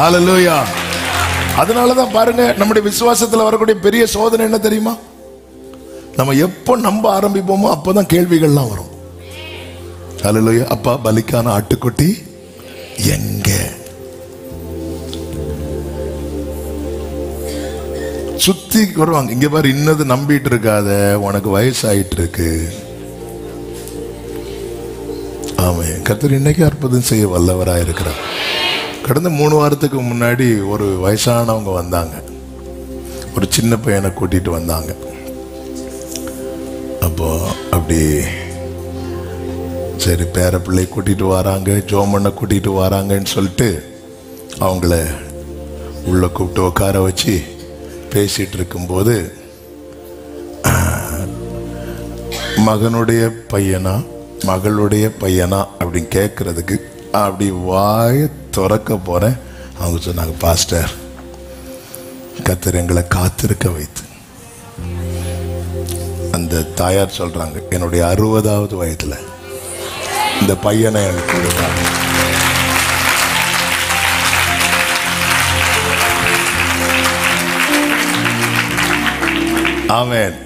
ஹல்லேலூயா. அதனாலதான் பாருங்க, நம்முடைய விசுவாசத்துல வரக்கூடிய பெரிய சோதனை என்ன தெரியுமா? நம்ம எப்போ நம்ப ஆரம்பிப்போமோ அப்பதான் கேள்விகள்லாம் வரும். ஹல்லேலூயா. அப்பா, பலிக்கான ஆட்டுக்குட்டி எங்க? சுத்தி வருவாங்க, இங்க பாரு, இன்னது நம்பிட்டு இருக்காத, உனக்கு வயசாயிட்டு இருக்கு. ஆமே, கர்த்தர் இன்னைக்கு அற்புதம் செய்ய வல்லவராக இருக்கிறார். கடந்த 3 வாரத்துக்கு முன்னாடி ஒரு வயசானவங்க வந்தாங்க. ஒரு சின்ன பையனை கூட்டிட்டு வந்தாங்க. அப்போ அப்படி சரி, பேர பிள்ளை கூட்டிட்டு வராங்க, ஜோமண்ணை கூட்டிட்டு வராங்கன்னு சொல்லிட்டு அவங்கள உள்ள கூப்பிட்டு உட்கார வச்சு பேசிட்டு இருக்கும்போது, மகனுடைய பையனா மகளுடைய பையனா அப்படின்னு கேட்கறதுக்கு அப்படி வாய திறக்க போறேன். அவங்க சொன்னாங்க, பாஸ்டர், கர்த்தர் எங்களை காத்திருக்க வைத்து. அந்த தாயார் சொல்றாங்க, என்னுடைய 60வது வயதுல இந்த பையனை எனக்கு கொடுத்தாங்க. ஆமென்.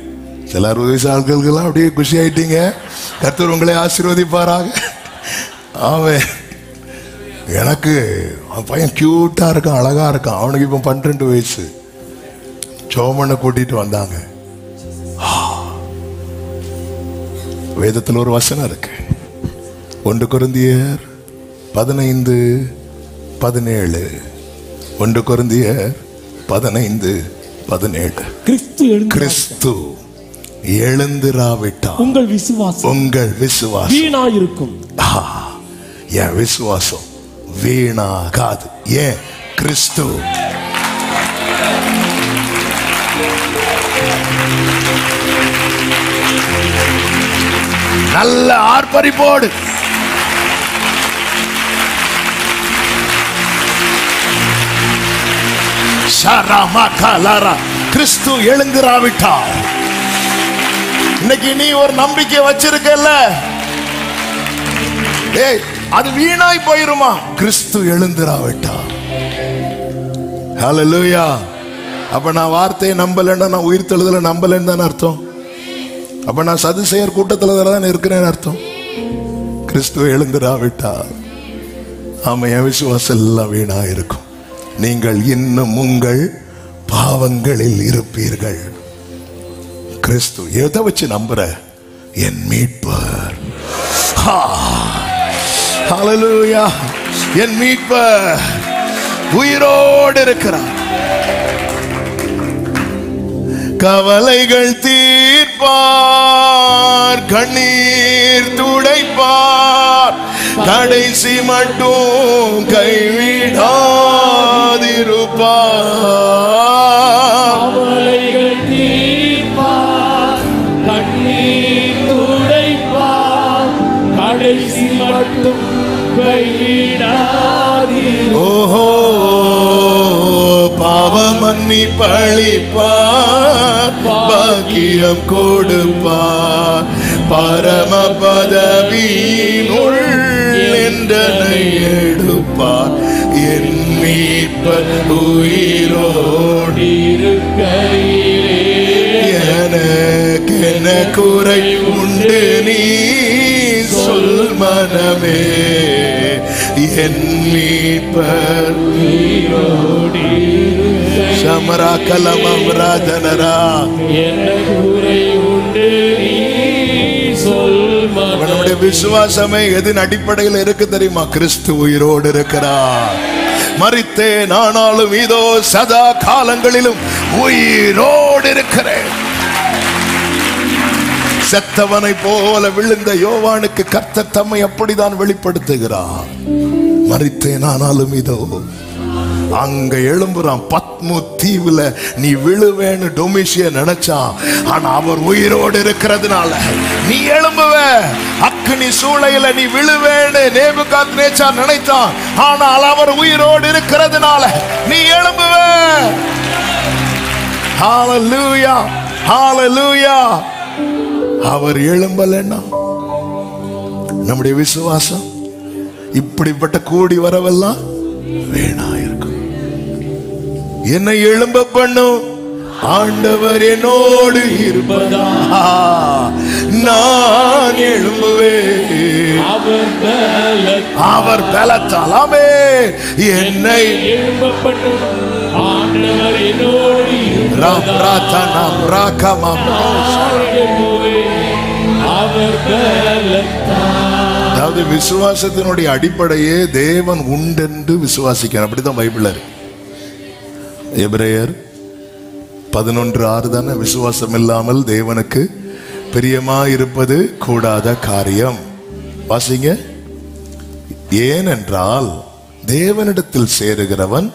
சில 60 வயசு ஆட்களுக்கெல்லாம் அப்படியே குஷி ஆயிட்டீங்க. கர்த்தர் உங்களை ஆசீர்வதிப்பாராக. ஆமென். எனக்கு அவன் பையன் கியூட்டா இருக்கான், அழகா இருக்கான். அவனுக்கு இப்போ 12 வயசு. சோமனை கூட்டிட்டு வந்தாங்க. வேதத்தில் ஒரு வசனம் இருக்கு, 1 கொரிந்தியர் 15:17. 1 கொரிந்தியர் 15:17. கிறிஸ்து எழுந்திராவிட்டால் உங்கள் விசுவாசம் வீணாயிருக்கும். என் விசுவாசம் வீணாகாது. ஏன்? கிறிஸ்து. நல்ல ஆர்ப்பரிப்போடு கிறிஸ்து எழுந்திராவிட்டால், இன்னைக்கு நீ ஒரு நம்பிக்கை வச்சிருக்கல, அது வீணாய் போயிருமா? கிறிஸ்து எழுந்திராவிட்டால். ஹல்லேலூயா. அப்ப நான் வார்த்தையை நம்பலன்னா, நான் உயிர் தெழுதலை நம்பலன்னு தானே அர்த்தம். அப்ப நான் சதுசேயர் கூட்டத்துல தான் இருக்கிறேன் அர்த்தம். கிறிஸ்து எழுந்திராவிட்டால் ஆமா, என் விசுவாசம் எல்லாம் வீணா இருக்கும். நீங்கள் இன்னும் உங்கள் பாவங்களில் இருப்பீர்கள். கிறிஸ்து. எதை வச்சு நம்புற? என் மீட்பர். ஹல்லேலூயா. என் மீட்பர் உயிரோடு இருக்கிறார். கவலைகள் தீர்ப்பார், கண்ணீர் துடைப்பார், கடைசி மட்டும் கைவிடாதிருப்பார். கவலைகள் தீர்ப்பார், கண்ணீர் துடைப்பார், கடைசி மட்டும் கைவிடாதீர். ஓஹோ, பாவமன்னி பழிப்பார், பாக்கியம் கொடுப்பார், பரம பதவியினுள் என்றனை எடுப்பார். என் மீட்பர் உயிரோடு இருக்கையிலே எனக்கென்ன குறை உண்டு நீ சொல் மனமே. என் மீட்பர் உயிரோடு சமரா கலமம் ராஜனரா. என்ன குறை உண்டு நீ சொல் மனமே. நம்முடைய விசுவாசமே எதன் அடிப்படையில் இருக்கு தெரியுமா? கிறிஸ்து உயிரோடு இருக்கிறார். மரித்தேன் ஆனாலும் இதோ சதா காலங்களிலும் உயிரோடு இருக்கிறேன். செத்தவனை போல விழுந்த யோவானுக்கு கர்த்தர் தம்மை அப்படிதான் வெளிப்படுத்துகிறார். மரித்தேன் ஆனாலும் இதோ. அங்க எழும்புறான் பத்மு தீவுல. நீ விழுவேன்னு டொமிஷிய நினைச்சான், ஆனா அவர் உயிரோடு இருக்கிறதுனால நீ எழும்புவ. அக்னி சூளையில நீ விழுவேன்னு நேபுகாத்நேச்சார் நினைத்தான், ஆனால் அவர் உயிரோடு இருக்கிறதுனால நீ எழும்புவ. ஹல்லேலூயா, ஹல்லேலூயா. அவர் எழும்பலன்னா நம்முடைய விசுவாசம் இப்படிப்பட்ட கூடி வரவெல்லாம் வீணா இருக்கும். என்னை எழும்ப பண்ணும் ஆண்டவர் என்னோடு இருப்பதா நான் எழும்புவேன். அவர் பலத்தாலாமே என்னை எழும்ப பண்ணும் ஆண்டவர் என்னோடு அதாவது விசுவாசத்தினுடைய அடிப்படையே தேவன் உண்டென்று விசுவாசிக்க. அப்படிதான் பைபிள் இருக்கு. எபிரேயர் 11:6 தானே, விசுவாசம் இல்லாமல் தேவனுக்கு பிரியமாயிருப்பது கூடாத காரியம். வாசிங்க. ஏனென்றால் தேவனிடத்தில் சேருகிறவன்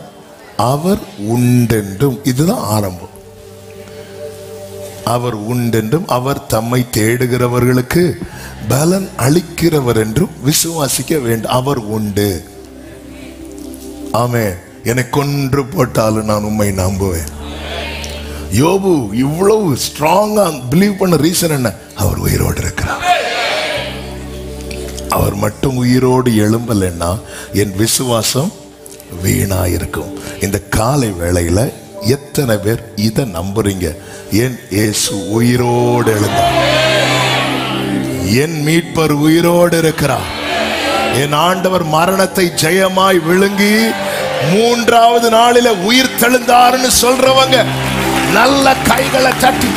அவர் உண்டென்றும், இதுதான் ஆரம்பம். அவர் உண்டென்றும் அவர் தம்மை தேடுகிறவர்களுக்கு பலன் அளிக்கிறவர் என்றும் விசுவாசிக்க வேண்டும். அவர் உண்டு. ஆமே. என்னை கொன்று போட்டாலும் நான் உண்மை நம்புவேன். யோபு இவ்வளவு ஸ்ட்ராங்கா பிலீவ் பண்ண ரீசன் என்ன? அவர் உயிரோடு இருக்கிறார். அவர் மட்டும் உயிரோடு எழும்பலன்னா என் விசுவாசம் வீணா இருக்கும். இந்த காலை வேளையில எத்தனை பேர் இதை நம்புறீங்க? என் இயேசு உயிரோடு எழுந்தார். என் மீட்பர் உயிரோடு இருக்கிறார். என் ஆண்டவர் மரணத்தை ஜெயமாய் விழுங்கி 3வது நாளில உயிர் தெழுந்தார்னு சொல்றவங்க நல்ல கைகளை தட்டி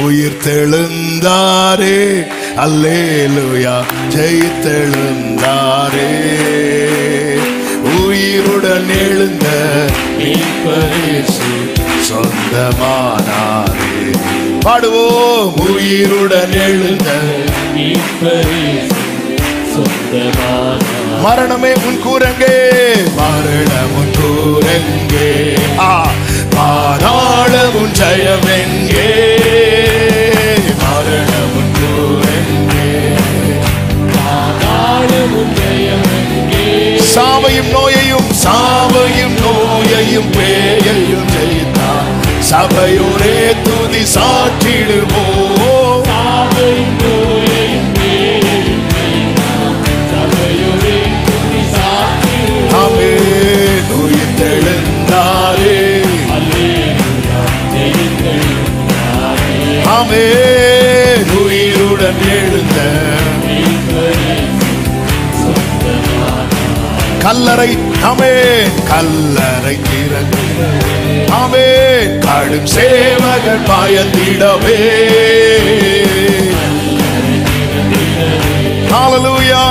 உயிர் தெழுந்தாரே, அல்லேலூயா, ஜெயித்தெழுந்தாரே, உயிருடன் எழுந்த சொந்தமானாரே. பாடுவோம். உயிருடன் எழுந்த மரணமே உன் கூரங்கே, மரணம் உன் கூரங்கே, பாராளம் உன் ஜெயமெங்கே, மரணம் உன் கூரங்கே, பாராளம் உன் ஜெயமெங்கே, சாவையும் நோயையும் பேயையும் ஜெயித்தார். சபையோரே துதி சாற்றிடுவோம். சாவையும் நோயையும் பேயையும் ஜெயித்தார். சபையோரே துதி சாற்றிடுவோம். ஆமென். உயிர் தெழுந்தாரே, அல்லேலூயா, ஜெயித்தெழுந்தாரே. ஆமென். உயிருடன் எழுந்த கல்லறை ஆமென் கல்லறை திறந்து ஆமென் கடும் சேவகன் பயந்திடவே ஹalleluya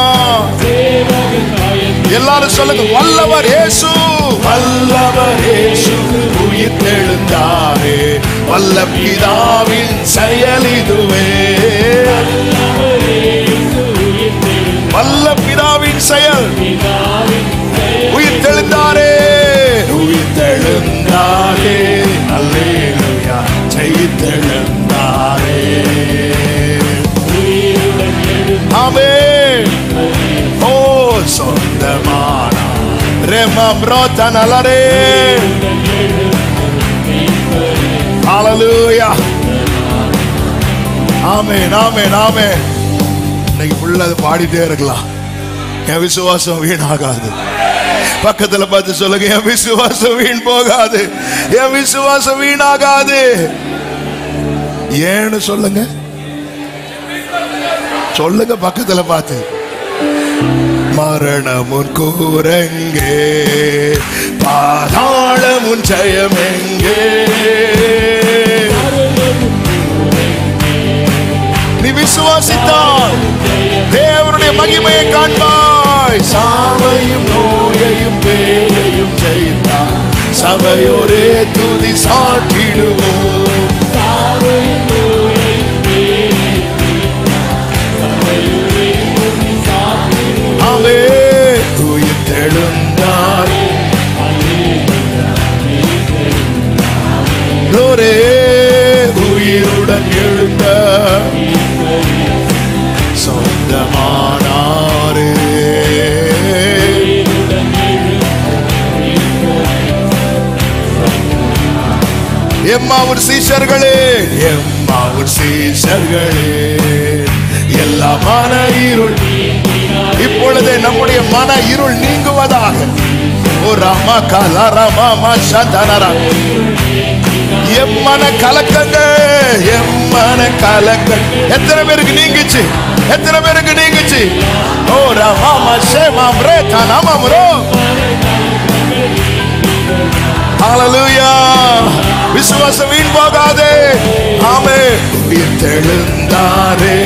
எல்லாரும் சொல்லுங்க வல்லவர் இயேசு வல்லவர் இயேசு உயிர்த்தெழுந்தாரே வல்ல பிதாவின் செயல் இதுவே வல்ல பிதாவின் செயல் உயிர்த்தெழுந்தாரே உயிர்த்தெழுந்தாரே அல்லேலூயா ஜெயித்தெழுந்தாரே ஆமென் ஓ சொந்தமான ரெமம்ரோதனலரே ஹalleluya ஆமென் ஆமென் ஆமென் இன்னைக்கு ஃபுல்லா பாடிட்டே இருக்கலாம் என் விசுவாசம் வீணாகாது பக்கத்துல பார்த்து சொல்லுங்க என் விசுவாசம் வீண் போகாது என் விசுவாசம் வீணாகாது ஏன்னு சொல்லுங்க சொல்லுங்க பக்கத்துல பார்த்து மரணமுன் கூரங்கே பாதாளமுன் ஜெயமெங்கே நீ விசுவாசித்தால் தேவனுடைய மகிமையை காண்பாய் சாவையும் நோயையும் பேயையும் ஜெயித்தார் சபையோரே துதி சாட்டிடுவோம் உயிர்த்தெழுந்தார் உயிருடன் எழுந்த சொந்தமானாரே எம்மாவூர் சீஷர்களே எம்மாவூர் சீஷர்களே எல்லா மன இருள் இப்பொழுது நம்முடைய மன இருள் நீங்குவதாக எம்மன கலக்கங்கள் எம்மன கலக்கங்கள் எத்தனை பேருக்கு நீங்குச்சு எத்தனை பேருக்கு நீங்குச்சு ஓ ராமா ஷேமாம் ரே தானாமாம் ரோ ஹalleluya விசுவாசம் வீண் போகாதே ஆமென் உயிர்த்தெழுந்தாரே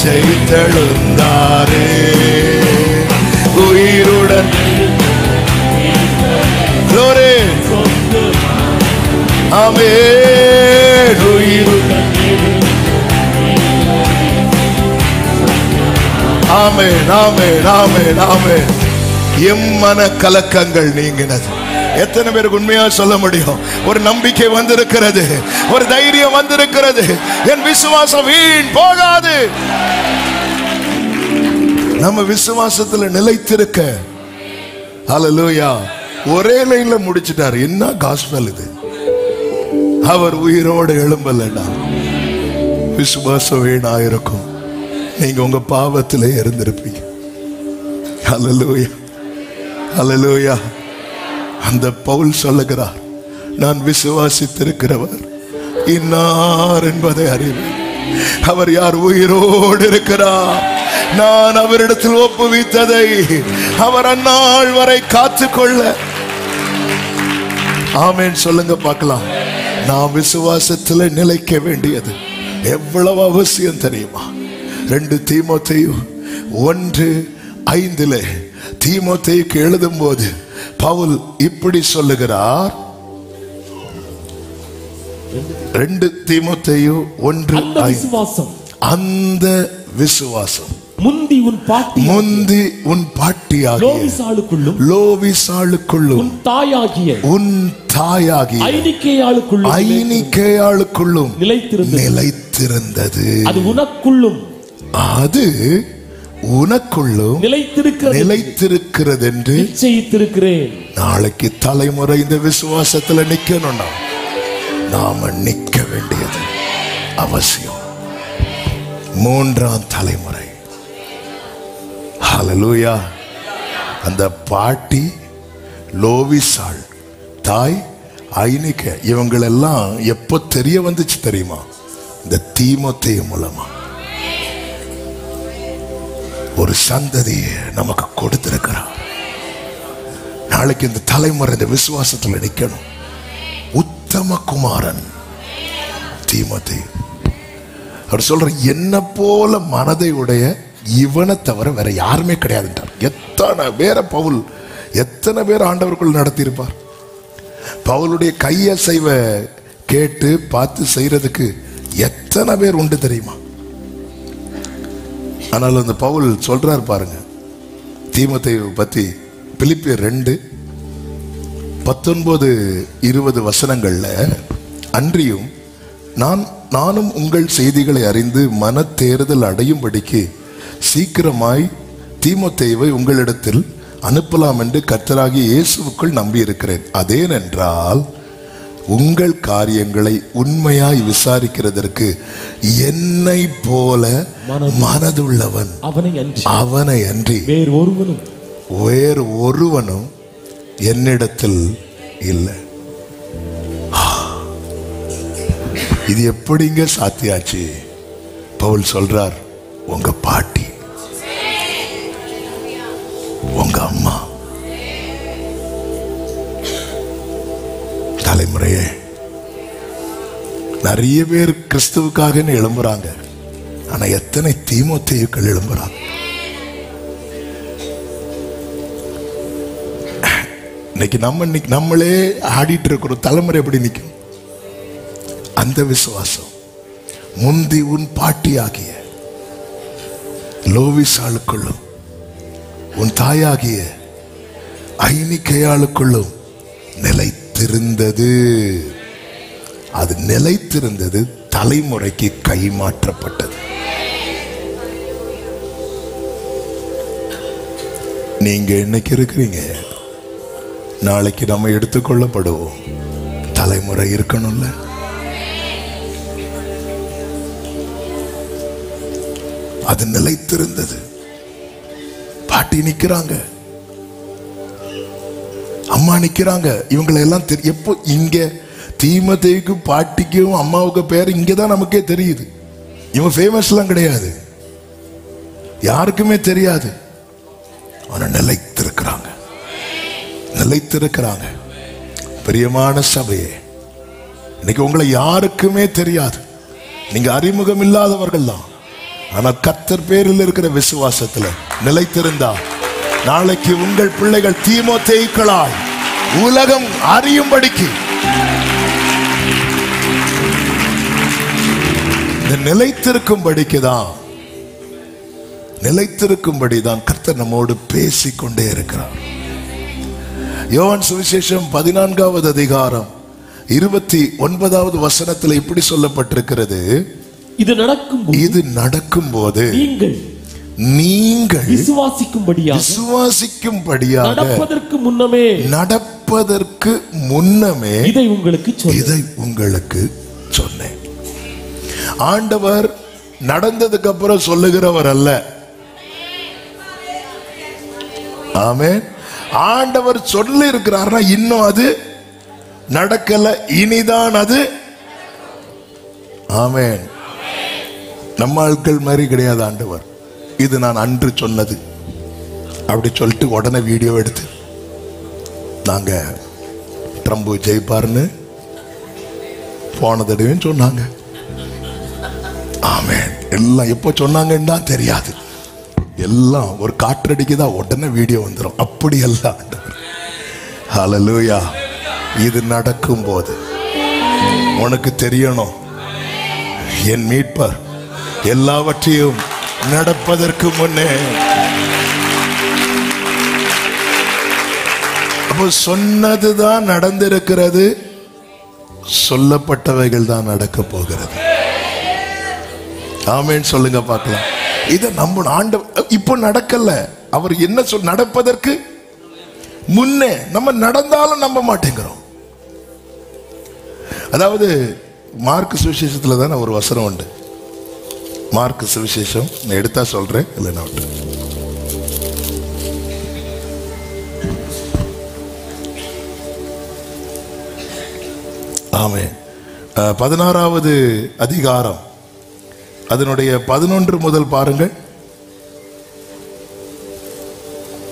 ஜெயித்தெழுந்தாரே உயிருடன் glory ஆமென் உயிருடன் ஆமென் ஆமென் ஆமென் ஆமென் எம்மன கலக்கங்கள் நீங்கினது எத்தனை பேருக்கு உண்மையா சொல்ல முடியும் ஒரு நம்பிக்கை வந்திருக்கிறது ஒரு தைரியம் வந்திருக்கிறது என் விசுவாசம் வீண் போகாது நம்ம விசுவாசத்துல நிலைத்திருக்க ஹalleluya ஒரே லைன்ல முடிச்சிட்டார் என்ன காஸ்பல் இது அவர் உயிரோடு எழும்பலடா விசுவாசம் வீணாயிருக்கும் நீங்க உங்க பாவத்திலே இருந்திருப்பீங்க ஹalleluya ஹalleluya அந்த பவுல் சொல்லுகிறார் நான் விசுவாசித்திருக்கிறவர் இன்னார் என்பதை அறிவேன் அவர் யார் உயிரோடு இருக்கிறார் நான் அவரிடத்தில் ஒப்புவித்ததை அவர் அந்நாள் வரை காத்துக்கொள்ள ஆமென் சொல்லுங்க பார்க்கலாம் நாம் விசுவாசத்தில் நிலைக்க வேண்டியது எவ்வளவு அவசியம் தெரியுமா 2 தீமோத்தேயு 1:5 தீமோத்தேயுக்கு எழுதும் போது பவுல் இப்படி சொல்லுகிறார் 2 தீமோத்தேயு 1:5 அந்த விசுவாசம் முந்தி உன் பாட்டியாகிய லோவிசாளுக்குள்ளும் உன் தாயாகிய ஐனிக்கேயாளுக்குள்ளும் நிலைத்திருந்தது அது உனக்குள்ளும் நிலைத்திருக்கிறது என்று நிச்சயித்திருக்கிறேன். நாளைக்கு தலைமுறை இந்த விசுவாசத்துல நிக்கணும்னா நாம நிக்க வேண்டியது அவசியம். 3ஆம் தலைமுறை ஹalleluya. அந்த பாட்டி லோவிசாள் தாய் ஐனிக்க இவங்களெல்லாம் எப்போ தெரிய வந்துச்சு தெரியுமா? இந்த தீமோத்தேயு மூலமா. ஒரு சந்ததியை நமக்கு கொடுத்திருக்கிறார். நாளைக்கு இந்த தலைமுறை இந்த விசுவாசத்தில் நிற்கணும். உத்தம குமாரன் தீமோத்தேயு. அவர் சொல்ற, என்ன போல மனதை உடைய இவனை தவிர வேற யாருமே கிடையாதுன்றார். எத்தனை பேர பவுல் எத்தனை பேர் ஆண்டவருக்குள் நடத்தியிருப்பார். பவுலுடைய கையசைவ கேட்டு பார்த்து செய்யறதுக்கு எத்தனை பேர் உண்டு தெரியுமா? ஆனால் அந்த பவுல் சொல்றார் பாருங்க, தீமோத்தேயு பத்தி பிலிப்பியர் 2:19-20 வசனங்கள்ல, அன்றியும் நானும் உங்கள் செய்திகளை அறிந்து மன தேறுதல் அடையும்படிக்கு சீக்கிரமாய் தீமோத்தேயுவை உங்களிடத்தில் அனுப்பலாம் என்று கர்த்தராகிய இயேசுவுக்குள் நம்பி இருக்கிறேன். அதேனென்றால் உங்கள் காரியங்களை உண்மையாய் விசாரிக்கிறதற்கு என்னை போல மனதுள்ளவன் அவனை அன்றி வேறு ஒருவனும் என்னிடத்தில் இல்லை. இது எப்படிங்க சாத்தியாச்சு? பவுல் சொல்றார், உங்க பாட்டி, உங்க அம்மா, தலைமுறையே. நிறைய பேர் கிறிஸ்துவுக்காக எழும்புறாங்க, ஆனா எத்தனை தீமோத்தேயுக்கள் எழும்புறாங்க. இன்னைக்கு நம்மளே ஆடிட்டு இருக்கிறோம். தலைமுறை எப்படி நிற்கும்? அந்த விசுவாசம் முந்தி உன் பாட்டியாகிய லோவிசாளுக்குள்ளும் உன் தாயாகிய ஐனிக்கையாளுக்குள்ளும் நிலைத்திருந்தது. அது நிலைத்திருந்தது, தலைமுறைக்கு கைமாற்றப்பட்டது. நீங்க இன்னைக்கு இருக்கிறீங்க, நாளைக்கு நம்ம எடுத்துக்கொள்ளப்படுவோம். தலைமுறை இருக்கணும்ல. அது நிலைத்திருந்தது. பாட்டி நிக்கிறாங்க, அம்மா நிக்கிறாங்க. இவங்களை எல்லாம் எப்போ இங்க தீமோத்தேயுக்கும் பாட்டிக்கும் அம்மாவுக்கு பேர் இங்கதான் நமக்கே தெரியுது. இவன் ஃபேமஸ் எல்லாம் கிடையாது, யாருக்குமே தெரியாது. ஆனா நிலைத்திருக்கிறாங்க, நிலைத்திருக்கிறாங்க. பிரியமான சபையே, இன்னைக்கு உங்களை யாருக்குமே தெரியாது, நீங்க அறிமுகம் இல்லாதவர்கள் தான். ஆனா கர்த்தர் பேரில் இருக்கிற விசுவாசத்துல நிலைத்திருந்தா நாளைக்கு உங்கள் பிள்ளைகள் தீமோத்தேயுக்களாய் உலகம் அறியும்படிக்கு நிலைத்திருக்கும்படிதான் கர்த்தர் நம்மோடு பேசிக்கொண்டே இருக்கிறார். யோவான் சுவிசேஷம் 14வது அதிகாரம் 29வது வசனத்தில் இப்படி சொல்லப்பட்டிருக்கிறது, இது நடக்கும்போது நீங்கள் விசுவாசிக்கும்படியாக நடப்பதற்கு முன்னமே இதை உங்களுக்கு சொன்னேன். ஆண்டவர் நடந்ததுக்கு அப்புறம் சொல்லுகிறவர் அல்ல. ஆமென். ஆண்டவர் சொல்லி இருக்கிறார்னா இன்னும் அது நடக்கல, இனிதான் அது. ஆமென். நம்ம ஆட்கள் மாதிரி கிடையாது ஆண்டவர். இது நான் அன்று சொன்னது அப்படி சொல்லிட்டு உடனே வீடியோ எடுத்து நாங்க ட்ரம்ப் ஜெயிப்பார்னு போன தடவையும் சொன்னாங்க. ஆமென். எல்லாம் எப்போ சொன்னாங்கன்னா தெரியாது, எல்லாம் ஒரு காற்றடிக்குதான் உடனே வீடியோ வந்துடும். அப்படி எல்லாம் ஆண்டவர். ஹல்லேலூயா. இது நடக்கும் போது உனக்கு தெரியணும், என் மீட்பர் எல்லாவற்றையும் நடப்பதற்கு முன்னே. அப்போ சொன்னதுதான் நடந்திருக்கிறது, சொல்லப்பட்டவைகள் தான் நடக்க போகிறது. ஆமென் சொல்லுங்க பார்க்கலாம். இதை நம்ம ஆண்டவர் இப்போ நடக்கல, அவர் என்ன நடப்பதற்கு முன்னே. நம்ம நடந்தாலும் நம்ப மாட்டேங்கிறோம். அதாவது மார்க் சுவிசேஷத்துல தானே ஒரு வசனம் உண்டு. மார்க் சுவிசேஷம் நான் எடுத்தா சொல்றேன், இல்லைன்னா விட்டு. ஆமென். 16வது அதிகாரம் அதனுடைய 11 முதல் பாருங்கள்.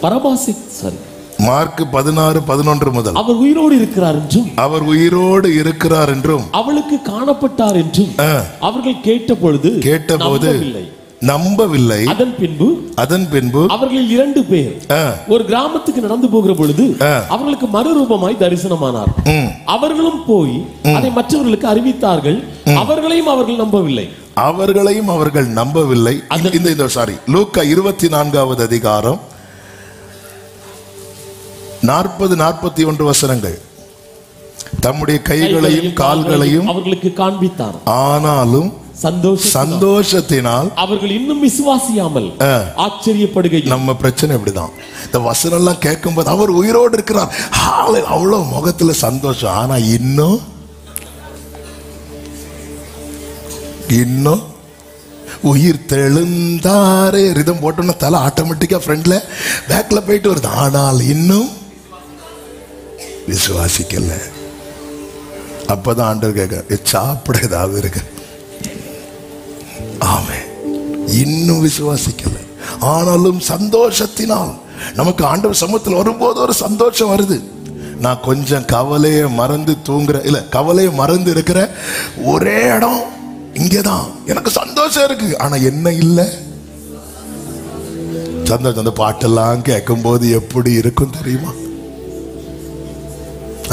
பரபாசி சரி மார்க் 16:11 முதல் அவர் உயிரோடு இருக்கிறார் என்றும் அவர் உயிரோடு இருக்கிறார் என்றும் அவளுக்கு காணப்பட்டார் என்றும் அவர்கள் கேட்டபோது நம்பவில்லை. அதன் பின்பு அவர்களில் 2 பேர் ஒரு கிராமத்துக்கு நடந்து போகிற பொழுது அவர்களுக்கு மறுரூபமாய் தரிசனமானார். அவர்களும் போய் அதை மற்றவர்களுக்கு அறிவித்தார்கள். அவர்களையும் அவர்கள் நம்பவில்லை. லூக்கா 24வது அதிகாரம் 40-41 வசனங்கள். தம்முடைய கைகளையும் கால்களையும் அவர்களுக்கு காண்பித்தார். ஆனாலும் சந்தோஷத்தினால் அவர்கள் இன்னும் விசுவாசியாமல் ஆச்சரியப்படுகையில். நம்ம பிரச்சனை இப்படிதான். இந்த வசனம் எல்லாம் கேட்கும் போது அவர் உயிரோடு இருக்கிறார், அவ்வளவு முகத்துல சந்தோஷம். ஆனா இன்னும் உயிர் தெழுந்தாரே ரிதம் போட்டோம்னா தலை ஆட்டோமேட்டிக்கா ஃப்ரண்ட்ல பேக்ல போயிட்டு வருது. ஆனால் இன்னும் விசுவாசிக்கல. அப்பதான் ஆண்டவர் கேட்க சாப்பிட ஏதாவது இருக்கு. ஆமே, இன்னும் விசுவாசிக்கல. ஆனாலும் சந்தோஷத்தினால் நமக்கு ஆண்டவர் சமூகத்தில் வரும்போது ஒரு சந்தோஷம் வருது. நான் கொஞ்சம் கவலையை மறந்து கவலையை மறந்து இருக்கிற ஒரே இடம் இங்கேதான். எனக்கு சந்தோஷம் இருக்கு, ஆனா என்ன இல்லை சந்தோஷம். அந்த பாட்டெல்லாம் கேட்கும் போது எப்படி இருக்கும் தெரியுமா?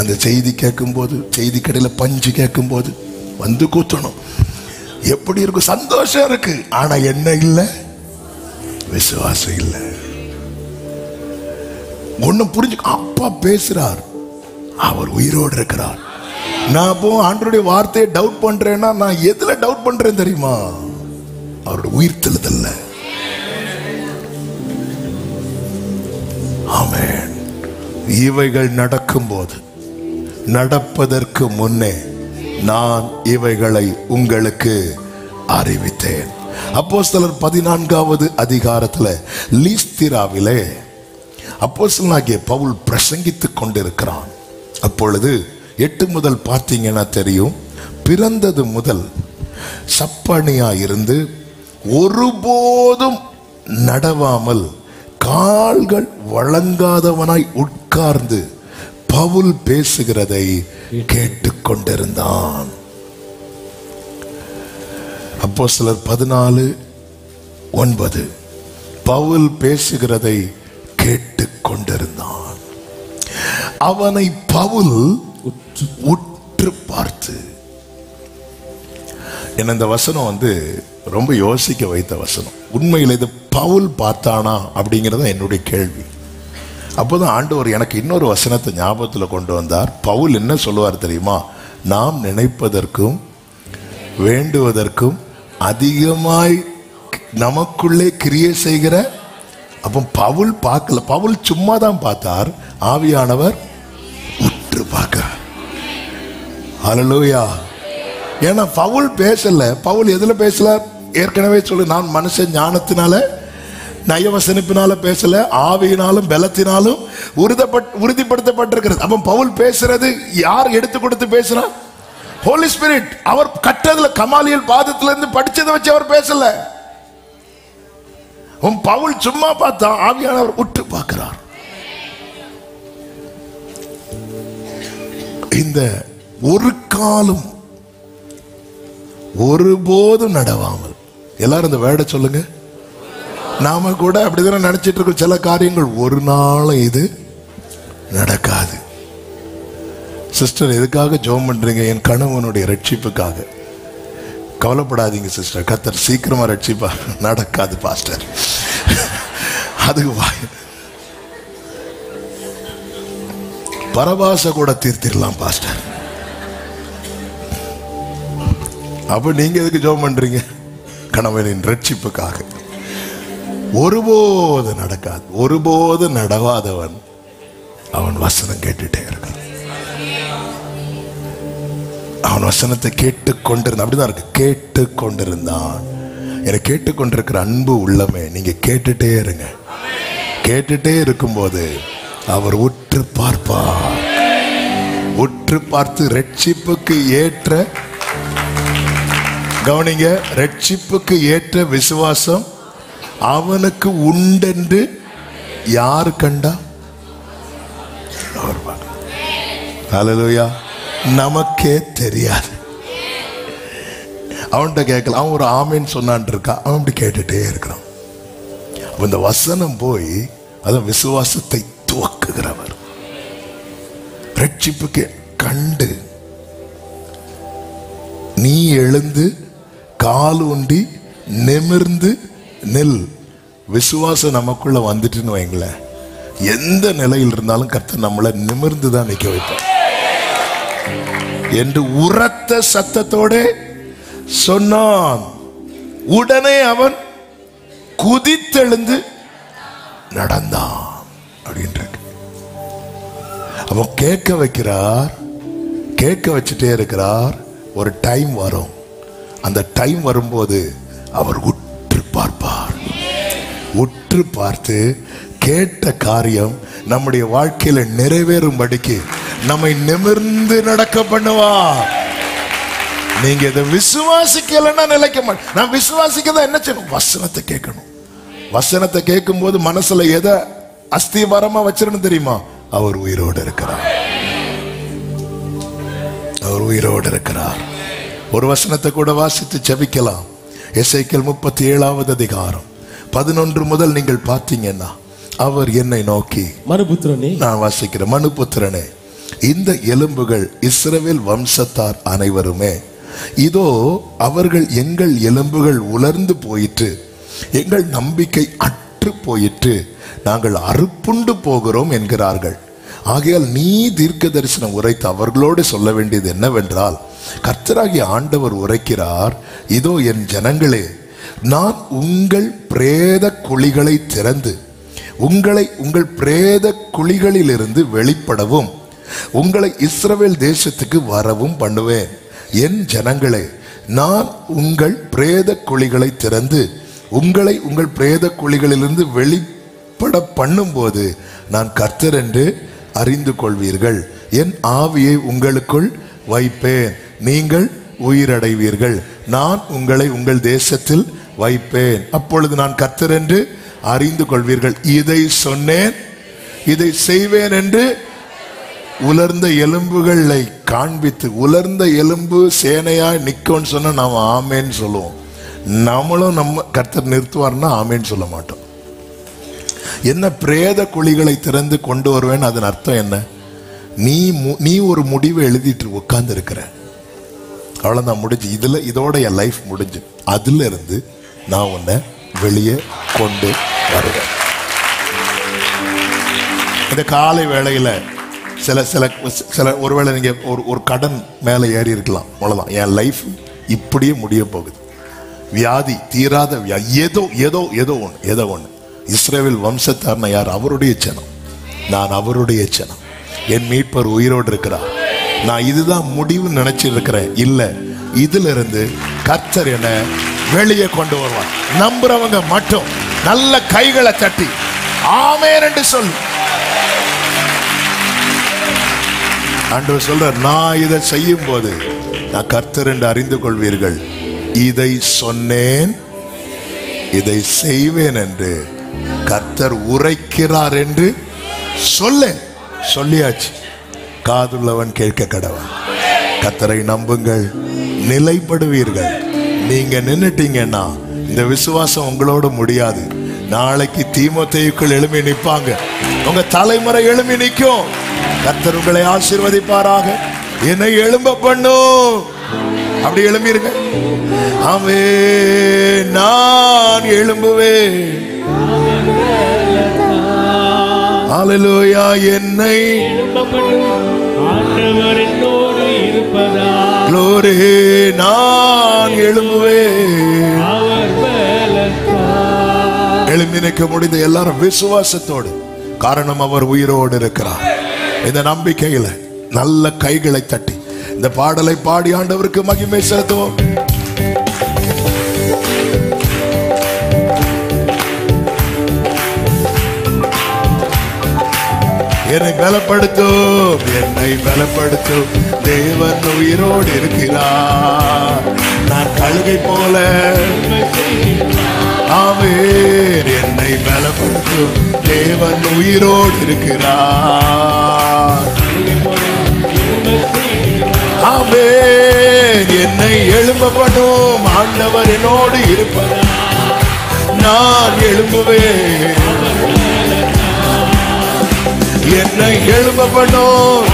அந்த செய்தி கேட்கும் போது, செய்தி கடையில பஞ்சு கேட்கும் போது வந்து கூத்தணும் எப்படி இருக்கும்? சந்தோஷம் இருக்கு, ஆனா என்ன இல்லை? விசுவாசம் இல்லை. ஒன்னும் புரிஞ்சு அப்பா பேசுறார், அவர் உயிரோடு இருக்கிறார். நான் இப்போ ஆண்டவருடைய வார்த்தையை டவுட் பண்றேன்னா நான் எதுல டவுட் பண்றேன் தெரியுமா? அவருடைய உயிர்த்தெழுதல்ல. ஆமென். இவைகள் நடக்கும்போது, நடப்பதற்கு முன்னே நான் இவைகளை உங்களுக்கு அறிவித்தேன். அப்போஸ்தலர் 14வது அதிகாரத்துல லீஸ்திராவிலே அப்போஸ்தலனாகிய பவுல் பிரசங்கித்துக் கொண்டிருக்கிறான். அப்பொழுது 8 முதல் பார்த்தீங்கன்னா தெரியும், பிறந்தது முதல் சப்பனியா இருந்து ஒருபோதும் நடவாமல் கால்கள் வழங்காதவனாய் உட்கார்ந்து பவுல் பேசுகிறதை கேட்டுக்கொண்டிருந்தான். அப்போஸ்தலர் 14:9 பவுல் பேசுகிறதை கேட்டுக்கொண்டிருந்தான். அவனை பவுல் உற்று பார்த்து, என்ன இந்த வசனம் ரொம்ப யோசிக்க வைத்த வசனம். உண்மையில் இது பவுல் பார்த்தானா அப்படிங்கிறத என்னுடைய கேள்வி. அப்போதான் ஆண்டவர் எனக்கு இன்னொரு வசனத்தை ஞாபகத்தில் கொண்டு வந்தார். பவுல் என்ன சொல்லுவார் தெரியுமா? நாம் நினைப்பதற்கும் வேண்டுவதற்கும் அதிகமாய் நமக்குள்ளே கிரியை செய்கிற. அப்போ பவுல் பார்க்கல, பவுல் சும்மா தான் பார்த்தார், ஆவியானவர் உற்று பார்க்க. ஹல்லேலூயா. ஏன்னா பவுல் பேசல. பவுல் எதுல பேசல? ஏற்கனவே சொல்லு, நான் மனுஷன் ஞானத்தினால நயவசனிப்பினால பேசல, ஆவியினாலும் பலத்தினாலும் உறுதிப்படுத்தப்பட்டிருக்கிறது. அப்ப பவுல் பேசுறது யார் எடுத்து கொடுத்து பேசுறா? ஹோலி ஸ்பிரிட். அவர் கட்டதுல கமாலியல் பாதத்துல இருந்து படிச்சதை வச்சு அவர் பேசல. பவுல் சும்மா பார்த்தா, ஆவியானவர் உற்று பார்க்கிறார். இந்த ஒரு காலம் ஒருபோதும் நடவாமல், எல்லாரும் இந்த வேர்டை சொல்லுங்க. நாம கூட அப்படிதானே நினைச்சிட்டு இருக்கோம். சில காரியங்கள் ஒரு நாளும் இது நடக்காது. சிஸ்டர், எதுக்காக ஜெபம் பண்றீங்க? என் கணவனுடைய ரட்சிப்புக்காக. கவலைப்படாதீங்க சிஸ்டர், கர்த்தர் சீக்கிரமா ரட்சிப்பா. நடக்காது பாஸ்டர். அதுக்கு பரபாச கூட தீர்த்திடலாம் பாஸ்டர். அப்ப நீங்க எதுக்கு ஜெபம் பண்றீங்க? கணவனின் ரட்சிப்புக்காக. ஒருபோது நடக்காது. ஒருபோது நடவாதவன் அவன் வசனம் கேட்டுட்டே இருக்கான். அவன் வசனத்தை கேட்டுக்கொண்டிருந்தான். அப்படிதான் இருக்கு, கேட்டுக்கொண்டிருந்தான். என்னை கேட்டுக்கொண்டிருக்கிற அன்பு உள்ளமே, நீங்க கேட்டுட்டே இருங்க. கேட்டுட்டே இருக்கும்போது அவர் உற்று பார்ப்பார். உற்று பார்த்து ரட்சிப்புக்கு ஏற்ற, கவனிங்க, ரட்சிப்புக்கு ஏற்ற விசுவாசம் அவனுக்கு உண்டென்று யாரு கண்டா? ஹல்லேலூயா. நமக்கே தெரியாது. அவன்கிட்ட கேட்கலாம். அவன் ஒரு ஆமேன்னு சொன்னான் இருக்கா, அவன் அப்படி கேட்டுட்டே இருக்கிறான். இந்த வசனம் போய் அதான் விசுவாசத்தை துவக்குகிறவர். ரட்சிப்புக்கு கண்டு நீ எழுந்து கால் ஊண்டி நிமிர்ந்து நில். விசுவாசம் நமக்குள்ள வந்துட்டுன்னு வைங்களேன், எந்த நிலையில் இருந்தாலும் கர்த்தர் நம்மளை நிமிர்ந்து தான் நிற்க வைப்பார் என்று உரத்த சத்தத்தோட சொன்னான். உடனே அவன் குதித்தெழுந்து நடந்தான் அப்படின்ற. அவன் கேட்க வைக்கிறார், கேட்க வச்சுட்டே இருக்கிறார். ஒரு டைம் வரும், அந்த டைம் வரும்போது அவர் உற்று பார்ப்பார். உற்று பார்த்து கேட்ட காரியம் நம்முடைய வாழ்க்கையில நிறைவேறும்படிக்கு நம்மை நிமிர்ந்து நடக்க பண்ணுவார். நீங்க இதை விசுவாசிக்கலன்னா நிலைக்க மாட்டேன். நான் விசுவாசிக்கதான் என்ன செய்யணும்? வசனத்தை கேட்கணும். வசனத்தை கேட்கும் போது மனசுல எதை அஸ்திவாரமா வச்சிருன்னு தெரியுமா? அவர் உயிரோடு இருக்கிறார். அவர் உயிரோடு இருக்கிறார். ஒரு வசனத்தை கூட வாசித்து ஜெபிக்கலாம். எசேக்கியேல் 37வது அதிகாரம் 11 முதல் நீங்கள் பார்த்தீங்கன்னா, அவர் என்னை நோக்கி, மனுபுத்திரனே, நான் வாசிக்கிறேன், மனுபுத்திரனே, இந்த எலும்புகள் இஸ்ரவேல் வம்சத்தார் அனைவருமே, இதோ அவர்கள் எங்கள் எலும்புகள் உலர்ந்து போயிற்று, எங்கள் நம்பிக்கை அற்று போயிற்று, நாங்கள் அறுப்புண்டு போகிறோம் என்கிறார்கள். ஆகையால் நீ தீர்க்க தரிசனம் உரைத்து அவர்களோடு சொல்ல வேண்டியது என்னவென்றால், கர்த்தராகிய ஆண்டவர் உரைக்கிறார், இதோ என் ஜனங்களே, நான் உங்கள் பிரேத குழிகளை திறந்து உங்களை உங்கள் பிரேத குழிகளிலிருந்து வெளிப்படவும் உங்களை இஸ்ரவேல் தேசத்துக்கு வரவும் பண்ணுவேன். என் ஜனங்களே, நான் உங்கள் பிரேத குழிகளை திறந்து உங்களை உங்கள் பிரேத குழிகளிலிருந்து வெளிப்பட பண்ணும்போது நான் கர்த்தர் என்று அறிந்து கொள்வீர்கள். என் ஆவியை உங்களுக்குள் வைப்பேன், நீங்கள் உயிரடைவீர்கள். நான் உங்களை உங்கள் தேசத்தில் வைப்பேன், அப்பொழுது நான் கர்த்தர் என்று அறிந்து கொள்வீர்கள். இதை சொன்னேன், இதை செய்வேன் என்று உலர்ந்த எலும்புகளை காண்பித்து, உலர்ந்த எலும்பு சேனையாய் நிற்கும்னு சொன்னா நாம ஆமேன்னு சொல்லுவோம். நம்மளும் நம்ம கர்த்தர் நிறுத்துவார்னா ஆமேன்னு சொல்ல மாட்டோம். என்ன பிரேத குழிகளை திறந்து கொண்டு வருவேன், அதன் அர்த்தம் என்ன? நீ ஒரு முடிவை எழுதிட்டு உட்கார்ந்து இருக்கிற, அவ்வளவுதான், முடிஞ்சு. இதுல இதோட என் லைஃப் முடிஞ்சு. அதுல இருந்து நான் உன்னை வெளியே கொண்டு வருவேன். இந்த காலை வேளையில சில சில சில ஒருவேளை நீங்க ஒரு கடன் மேல ஏறி இருக்கலாம். அவ்வளவுதான், என் லைஃப் இப்படியே முடிய போகுது. வியாதி, தீராத வியாதி, ஏதோ ஒண்ணு. இஸ்ரவேல் வம்சத்தார்னா யார்? அவருடைய ஜனம். நான் அவருடைய ஜனம். என் மீட்பர் உயிரோடு இருக்கிறார். நான் இதுதான் முடிவு நினைச்சிருக்கிறேன். இல்ல, இதுல இருந்து கர்த்தர் என்ன வெளியே கொண்டு வருவார். நம்புறவங்க மட்டும் நல்ல கைகளை தட்டி ஆமென் என்று சொல்லு. ஆண்டவர் சொல்றார், நான் இதை செய்யும் போது நான் கர்த்தர் என்று அறிந்து கொள்வீர்கள். இதை சொன்னேன், இதை செய்வேன் என்று கர்த்தர் உரைக்கிறார் என்று சொல்லியாச்சு. காதுள்ளவன் கேட்க கடவன். கர்த்தரை நம்புங்கள், நிலைப்படுவீர்கள். நீங்க நின்னுட்டீங்கன்னா இந்த விசுவாசம் உங்களோட முடியாது. நாளைக்கு தீமோத்தேயுக்குள் எழும்பி நிற்பாங்க, உங்க தலைமுறை எழும்பி நிற்கும். கர்த்தர் உங்களை ஆசீர்வதிப்பாராக. என்னை எழும்ப பண்ணும். அப்படி எழும்பிருங்க. ஆமே, நான் எழும்புவேன். ஹல்லேலூயா. என்னை ஆண்டவர் என்னோடு இருப்பதால் glory, நான் எழும்புவேன். எழும்பி நிற்க முடிந்த எல்லாரும் விசுவாசத்தோடு, காரணம் அவர் உயிரோடு இருக்கிறார். இந்த நம்பிக்கையில நல்ல கைகளை தட்டி இந்த பாடலை பாடி ஆண்டவருக்கு மகிமை செலுத்துவோம். என்னை பலப்படுத்தும், என்னை பலப்படுத்தும், தேவன் உயிரோடு இருக்கிறார். நான் கழுகை போல, ஆமென். என்னை பலப்படுத்தும், தேவன் உயிரோடு இருக்கிறார். ஆமென். என்னை எழும்ப பண்ணும் ஆண்டவர் என்னோடு இருப்பார். நான் எழும்புவேன். என்னை எழும்ப பண்ணும்.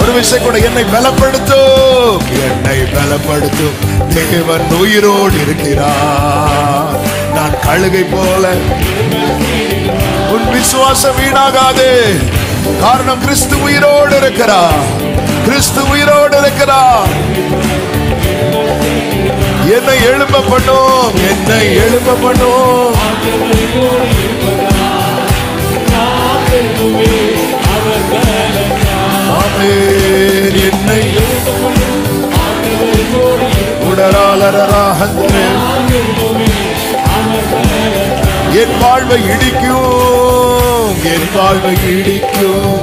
ஒரு விஷயம் கூட, என்னை பலப்படுத்தும், என்னை பலப்படுத்தும் தேவன் உயிரோடு இருக்கிறார். நான் கழுகை போல. உன் விசுவாசம் வீணாகாது. காரணம் கிறிஸ்து உயிரோடு இருக்கிறார். கிறிஸ்து உயிரோடு இருக்கிறார். என்னை எழும்ப பண்ணும், என்னை எழும்ப பண்ணும். என்னை உடராளராக என் வாழ்வை இடிக்கும், என் வாழ்வை இடிக்கும்.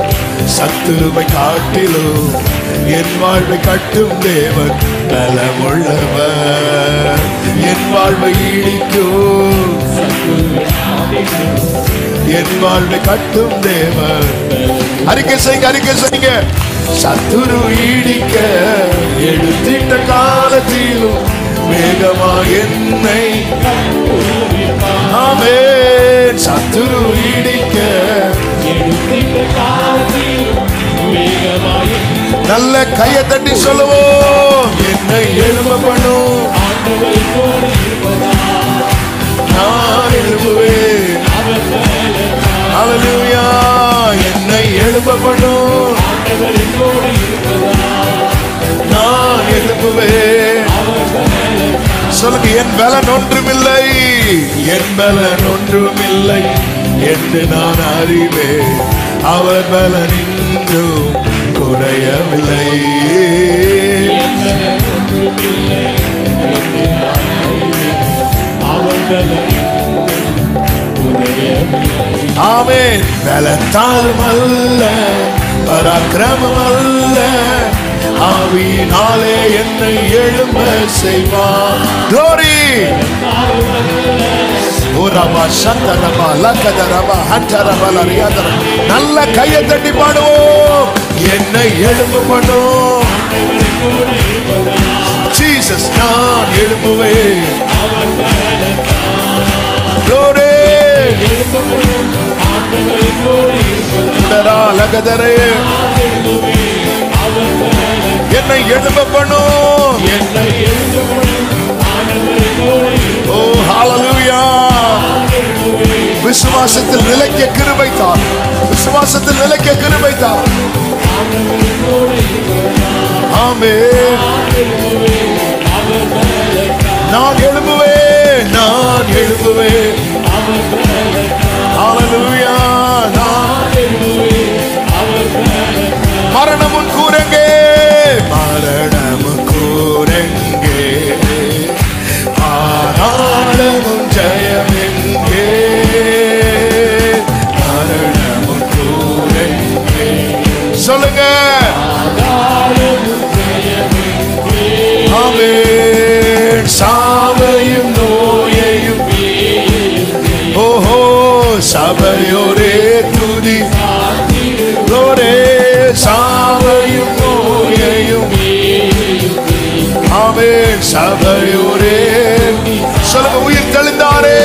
சத்துருவை காட்டிலும் என் வாழ்வை கட்டும் தேவன் பலமுள்ளவர். என் வாழ்வை இடிக்கும், என் வாழ்வை கட்டும் தேவன். அறிக்கை செய்யுங்க, அறிக்கை செய்யுங்க. சத்துரு இடிக்க எடுத்திட்ட காலத்திலும் வேகமா என்னை. ஆமென். சத்துரு இடிக்க நல்ல கையை தட்டி சொல்லுவோம். என்னை எழும்ப பண்ணும். நான் எழும்புவேன். ஹல்லேலூயா. என்னை எழும்ப பண்ணும். நான் எழும்புவேன். சொல்லுங்க. என் பலன் ஒன்றுமில்லை, என் பலன் ஒன்றுமில்லை என்று நான் அறிவேன். அவர் பலன் இன்றும் குறையவில்லை. ஆமென். பலத்தாலும் அல்ல, பராக்கிரமம் அல்ல, ஆவியினாலே என்னை எழும்ப செய்வார். Glory. நல்ல கையை தட்டி பாடுவோம். என்னை எழும்ப பண்ணும். ஜீசஸ். நான் எழும்புவேன். Glory. என்னை எழும்ப பண்ணும். ஓ ஹல்லேலூயா. விசுவாசத்தில் நிலைக்க கிருபை தார். விசுவாசத்தில் நிலைக்க கிருபை தார். ஆமென். நான் எழும்புவேன், நான் எழும்புவேன். ஹல்லேலூயா. மரணமும் கூரங்கே, மரணமும் கூரங்கே, ஆனாலும் ஜெயம் எங்கே. மரணமும் கூரங்கே. சொல்லுங்க. ஆமென். சாவையும் நோயையும் ஓஹோ சபையோரே துதி. சாவையும் நோயையும் ஆமென். சபையோரே. சொல்லுங்க. உயிர் தெளிந்தாரே,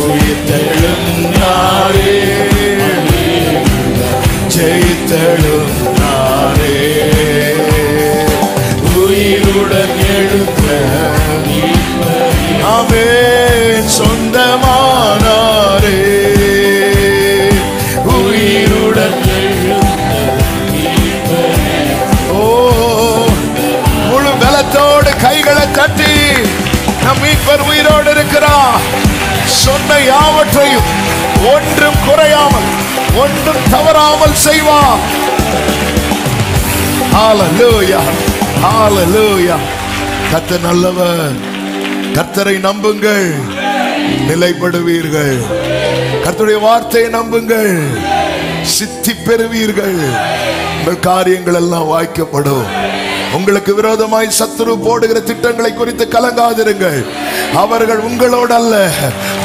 உயிர் தெளிந்தாரே, ஜெயித்தெழுந்தாரே, உயிருடன் எழுந்த ஆமென். சொந்தமானாரே, உயிருடன். முழு பலத்தோடு கைகளை தட்டி நம் மீட்பர் உயிரோடு இருக்கிறார். சொன்ன யாவற்றையும் ஒன்றும் குறையாமல் ஒன்றும் தவறாமல் செய்வார். ஹல்லேலூயா. ஹல்லேலூயா. கர்த்தர் நல்லவர். கர்த்தரை நம்புங்கள், நிலைப்படுவீர்கள். கர்த்தருடைய வார்த்தையை நம்புங்கள், சித்தி பெறுவீர்கள். உங்கள் காரியங்கள் எல்லாம் வாய்க்கப்படும். உங்களுக்கு விரோதமாய் சத்துரு போடுகிற திட்டங்களை குறித்து கலங்காதிருங்கள். அவர்கள் உங்களோடு அல்ல,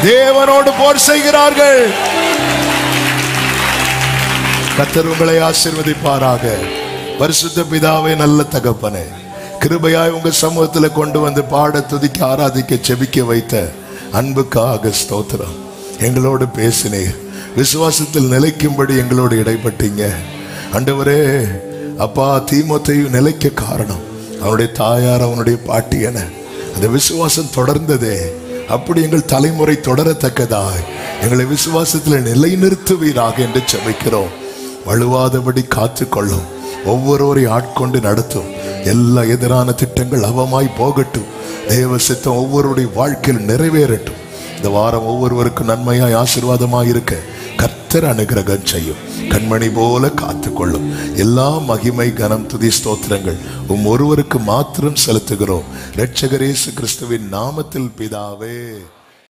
தேவனோடு போர் செய்கிறார்கள். கர்த்தர் உங்களை ஆசீர்வதிப்பாராக. பரிசுத்த பிதாவே, நல்ல தகப்பனே, கிருபையாய் உங்க சமூகத்தில் கொண்டு வந்து பாட, துதிக்க, ஆராதிக்க, செபிக்க வைத்த அன்புக்காக ஸ்தோத்திரம். எங்களோடு பேசினீர், விசுவாசத்தில் நிலைக்கும்படி எங்களோடு இடைப்பட்டீங்க. ஆண்டவரே அப்பா, தீமோத்தேயு நிலைக்க காரணம் அவனுடைய தாயார், அவனுடைய பாட்டி என அந்த விசுவாசம் தொடர்ந்ததே. அப்படி எங்கள் தலைமுறை தொடரத்தக்கதாய் எங்களை விசுவாசத்தில் நிலைநிறுத்துவீராக என்று செபிக்கிறோம். வலுவாதபடி காத்துக்கொள்ளும், ஒவ்வொருவரை ஆட்கொண்டு நடத்தும். எல்லா எதிரான திட்டங்கள் அவமாய் போகட்டும். தேவ சித்தம் ஒவ்வொருடைய வாழ்க்கையில் நிறைவேறட்டும். இந்த வாரம் ஒவ்வொருவருக்கும் நன்மையாய் ஆசீர்வாதமாய் இருக்க கர்த்தர் அனுகிரகம் செய்யும். கண்மணி போல காத்துக்கொள்ளும். எல்லா மகிமை, கனம், துதி, ஸ்தோத்திரங்கள் ஒருவருக்கு மாத்திரம் செலுத்துகிறோம். இரட்சகர் இயேசு கிறிஸ்துவின் நாமத்தில் பிதாவே.